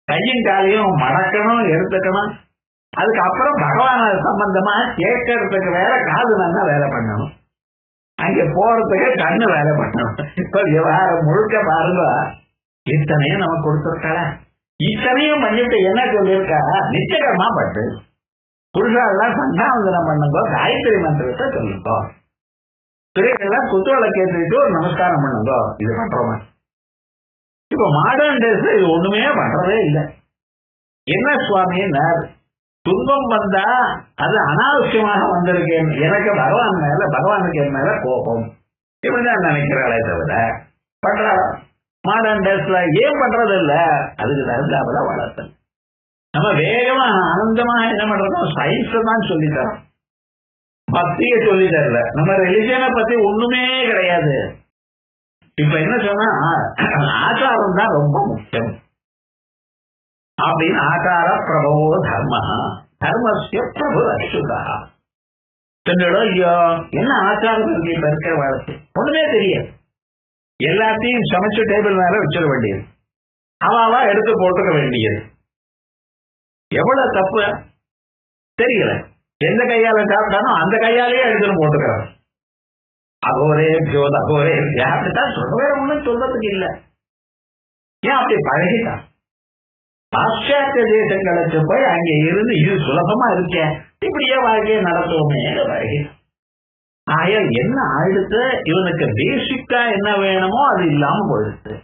கையும் காலையும் மடக்கணும், எடுத்துக்கணும். அதுக்கப்புறம் பகவான சம்பந்தமா கேட்கறதுக்கு வேற காது நல்லா வேலை பண்ணணும், அங்க போறதுக்கு கண்ணு வேலை பண்ணணும். இப்ப விவகாரம் முழுக்க பாருங்க, இத்தனையும் நமக்கு கொடுத்துருக்காள. இத்தனையும் பண்ணிட்டு என்ன சொல்லியிருக்கா? நிச்சயமா பட்டு புருஷாலாம் சந்தாவந்தனம் பண்ணுங்க, காயத்ரி மந்திரத்தை சொல்லுங்க, ஸ்திரீகள்லாம் குத்துவலை கேட்டுட்டு ஒரு நமஸ்காரம் பண்ணுங்க. இது பண்றோமா? இப்ப மாடர்ன் டேஸ்ல இது ஒண்ணுமே பண்றதே இல்லை. என்ன சுவாமின்னார், துன்பம் வந்தா அது அனாவசியமாக வந்திருக்கேன், எனக்கு பகவான் மேல, பகவானுக்கு என் மேல கோபம், இப்படிதான் நினைக்கிறாளே தவிர பண்றாளா? மாடர்ன் டேஸ்ல ஏன் பண்றது இல்ல? அதுக்கு தகுந்தாப்புல வளர்த்தல். நம்ம வேகமா ஆனந்தமா என்ன பண்றோம்? சயின்ஸ் தான் சொல்லித்தரோம், பக்திய சொல்லி தரல. நம்ம ரிலிஜனை பத்தி ஒண்ணுமே கிடையாது. இப்ப என்ன சொன்னா, ஆச்சாரம் தான் ரொம்ப முக்கியம் அப்படின்னு. ஆச்சார பிரபவோ தர்ம, தர்மஸ்ய பிரபு அச்சுதா. ஐயோ என்ன ஆச்சாரம் இருக்கு இப்ப இருக்கிற வாழ்க்கை? ஒண்ணுமே தெரியாது. எல்லாத்தையும் சமைச்சு டேபிள் மேல வச்சிட வேண்டியது, அவாவா எடுத்து போட்டுக்க வேண்டியது. எவ்வளவு தப்பு தெரியல. எந்த கையால சாப்பிட்டாலும் அந்த கையாலேயே எடுத்துன்னு போட்டுக்கிறார். அகோரே ஜோத் அகோரே அப்படித்தான் சொல்ற, ஒண்ணும் சொல்றதுக்கு இல்லை. ஏன் அப்படி பழகிட்டான்? பாশ্চাত্য தேசங்களுக்கு போய் அங்கே இருந்து இது சுலபமா இருக்கேன், இப்படியே வாழ்க்கையை நடத்துவோமே பழகி. ஆயால் என்ன ஆயிடுத்து, இவனுக்கு பேசிக்கா என்ன வேணுமோ அது இல்லாம போயிடுது.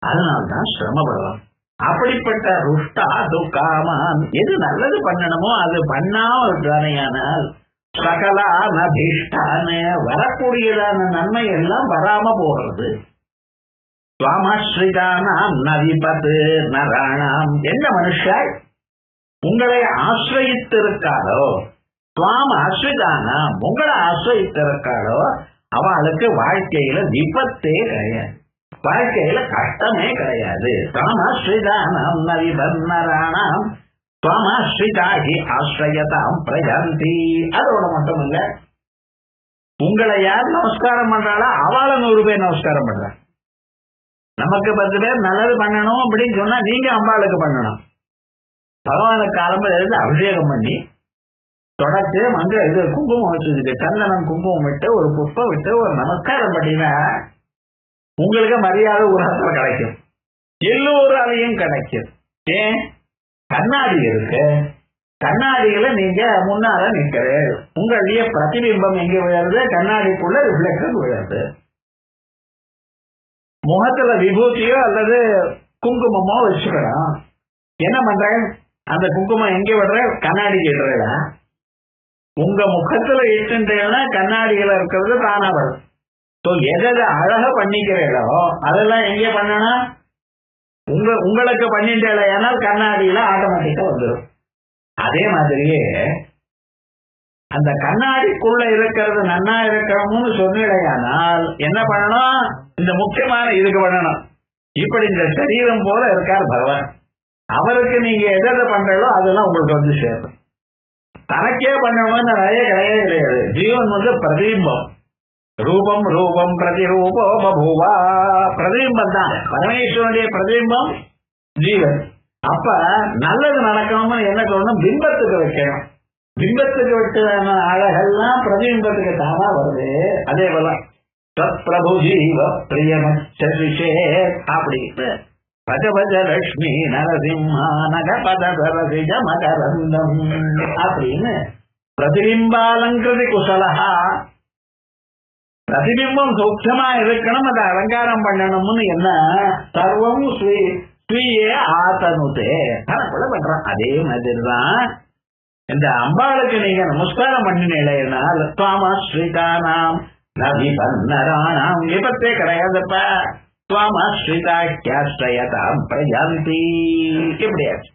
அதனால்தான் சிரமப்படுவான். அப்படிப்பட்ட ருஷ்டா துக்காமான், எது நல்லது பண்ணணுமோ அது பண்ணாமல் தானேயானால் சகலா நபீஷ்டான, வரக்கூடியதான நன்மை எல்லாம் வராம போகிறது. சுவாமாஸ்ரிதானாம் நவிபத்து நராணாம், என்ன மனுஷாய் உங்களை ஆசிரியித்திருக்காளோ, சுவாம ஆசிரிதானாம் உங்களை ஆசிரியித்திருக்காளோ, அவளுக்கு வாழ்க்கையில விபத்தே கிடையாது, வாழ்க்கையில கஷ்டமே கிடையாது. சுவாமாஸ்ரிதானாம் நவிபன்னராணாம் சுவாமாஸ்ரிதாகி ஆசிரியதாம் பிரஜந்தி. அதோட மட்டும் இல்ல, உங்களை யார் நமஸ்காரம் பண்றாளோ அவளை 100 பேர் நமஸ்காரம் பண்ற. நமக்கு 10 பேர் நல்லது பண்ணணும் அப்படின்னு சொன்னா நீங்க அம்பாளுக்கு பண்ணணும். பகவானுக்கு ஆரம்பம் இருந்து அபிஷேகம் பண்ணி தொடச்சு இது குங்குமம் வச்சுக்கிட்டு, சந்தனம் குங்குமம் விட்டு ஒரு புஷ்பம் விட்டு ஒரு நமஸ்காரம் பண்ணினா உங்களுக்கு மரியாதை உலகத்துல கிடைக்கும், எல்லோராலையும் கிடைக்கும். ஏன்? கண்ணாடி இருக்கு, கண்ணாடிகளை நீங்க முன்னால நிற்கிறது, உங்களுடைய பிரதிபிம்பம் எங்க விழுறது? கண்ணாடிக்குள்ள ரிஃப்ளெக்ஷன் விழுறது. முகத்துல விபூதியோ அல்லது குங்குமமோ வச்சுக்கணும். என்ன பண்றேன்? அந்த குங்குமம் எங்க விடுற? கண்ணாடி இடுறா. உங்க முகத்துல இட்டுன்றேன்னா கண்ணாடிகளை இருக்கிறது தானா வரும். எதை அழக பண்ணிக்கிறீங்களோ அதெல்லாம் எங்க பண்ணணும்? உங்களுக்கு பண்ணிட்டேன்னா கண்ணாடியில ஆட்டோமேட்டிக்கா வந்துடும். அதே மாதிரியே அந்த கண்ணாடிக்குள்ள இருக்கிறது நன்னா இருக்கணும்னு சொன்னிடையானால் என்ன பண்ணணும்? இந்த முக்கியமான இதுக்கு பண்ணணும். இப்படி இந்த சரீரம் போல இருக்கார் பகவான், அவருக்கு நீங்க எதை பண்றீங்களோ அதெல்லாம் உங்களுக்கு வந்து சேரும். தனக்கே பண்ணணும்னு நிறைய கிடையவே கிடையாது. ஜீவன் பிரதிபிம்பம், ரூபம் ரூபம் பிரதிரூபோ பபூவா. பிரதிபிம்பம் தான் பரமேஸ்வரனுடைய பிரதிபிம்பம் ஜீவன். அப்ப நல்லது நடக்கணும்னு என்ன சொல்லணும், பிம்பத்துக்கு வைக்கணும். பிம்பத்துக்கு வைக்கிற அழகெல்லாம் பிரதிபிம்பத்துக்கு தானா வருது. அதே போல பிரபு ஜீவ பிரியமச்சே அப்படின்னு பகவத லட்சுமி நரசிம்ஹா நகபதரசிஜ மகரந்தம் அப்படின்னு பிரதிபிம்பாலங்கிருதி குசலஹா, பிரதிபிம்பம் சௌக்கியமா இருக்கணும், அதை அலங்காரம் பண்ணணும்னு என்ன சர்வம் ஸ்வீயே ஆதனுதே தனக்குள்ள பண்றான். அதே மாதிரிதான் இந்த அம்பாளுக்கு நீங்க நமஸ்காரம் பண்ணினால் சுவாமஸ்ரீதானாம் நபிபன்னரானாம் விபத்தே கிடையாதுப்ப. சுவாமஸ்ரீதாக்கியாஸ்ரயதாம் பிரஜாந்தி இப்படியாச்சு.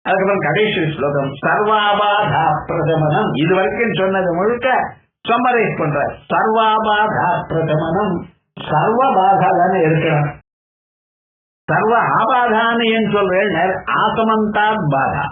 அதுக்கப்புறம் கடைசி ஸ்லோகம் சர்வாபாதா பிரதமனம். இது வரைக்கும் சொன்னது முழுக்க சம்மரைஸ் பண்ற. சர்வாபாதா பிரதமனம், சர்வபாதா தானே இருக்கணும். சர்வ ஆபாதான்னு ஏன் சொல்றேன், ஆசமந்தாத் பாதா.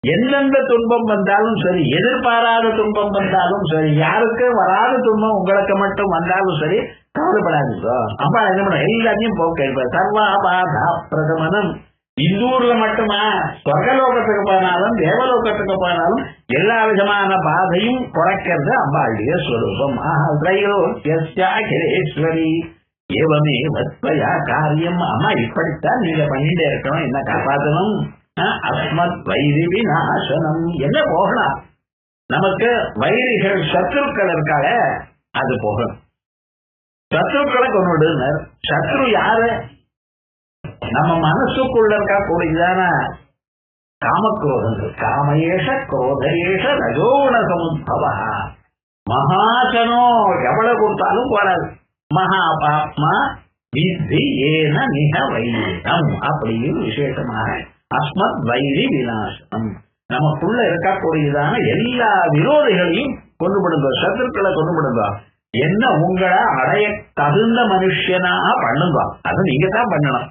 எந்தெந்த துன்பம் வந்தாலும் சரி, எதிர்பாராத துன்பம் வந்தாலும் சரி, யாருக்கு வராத துன்பம் உங்களுக்கு மட்டும் வந்தாலும் சரி, கவலைப்படாதீங்க. அப்பா என்ன பண்ண எல்லாத்தையும் போக்க. சர்வாபாதா பிரதமனம். இந்தூர்ல மட்டுமா, சொர்க்கலோகத்துக்கு போனாலும் தேவலோகத்துக்கு போனாலும் எல்லா விதமான பாதையும் குறைக்கிறது அம்பாளுடைய ஸ்வரூபம். ஆஹ்ரயோஸ்வரி ஏவமே வத்வயா காரியம். அம்மா இப்படித்தான் நீங்க பண்ணிட்டே இருக்கணும், என்ன காப்பாற்றணும். அஸ்மத் வைரி விநாசனம். என்ன போகணும், நமக்கு வைரிகள் சத்ருக்கள் இருக்கால அது போகணும். சத்ருக்களை கொண்டுடுனர். சத்ரு யாரு, நம்ம மனசுக்குள்ள இருக்கா கூடியதான காமக்ரோதங்கள். காமயேஷ குரோதயேஷ ரஜோகுண சமுத்பவா. மகாசனோ எவ்வளவு கொடுத்தாலும் போறாது. மகா பாப்மா வித்தி ஏன நிக வைரம் அப்படின்னு விசேஷமாக அஸ்மத் வைரி விநாசனம். நமக்குள்ள இருக்கக்கூடியதான எல்லா விரோதிகளையும் கொண்டு விடுங்க, சத்துருக்களை கொண்டு விடுங்க. என்ன உங்களை அடைய தகுந்த மனுஷனாக பண்ணுங்க. அது நீங்க தான் பண்ணணும்.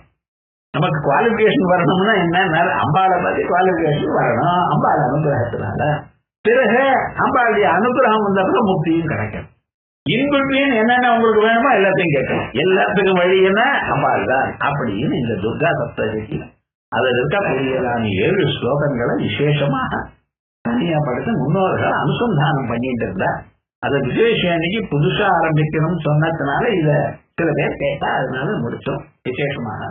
நமக்கு குவாலிபிகேஷன் வரணும்னா என்ன, அம்பாளை பத்தி குவாலிபிகேஷன் வரணும். அம்பாள் அனுகிரகத்தினால பிறகு அம்பாளுடைய அனுகிரகம் வந்தப்ப முக்தியும் கிடைக்கும். இன்பிட்வீன் என்னென்ன உங்களுக்கு வேணுமோ எல்லாத்தையும் கேட்கணும். எல்லாத்துக்கும் வழி என்ன, அம்பாள் தான் அப்படின்னு இந்த துர்கா சப்ததி அதில் இருக்கக்கூடியதான 7 ஸ்லோகங்களை விசேஷமாக தனியாப்படுத்த முன்னோர்கள் அனுசந்தானம் பண்ணிட்டு இருந்தா. அதை விசேஷம் அன்னைக்கு புதுசா ஆரம்பிக்கணும்னு சொன்னதுனால இதை சில பேர் கேட்டா அதனால முடிச்சோம் விசேஷமாக.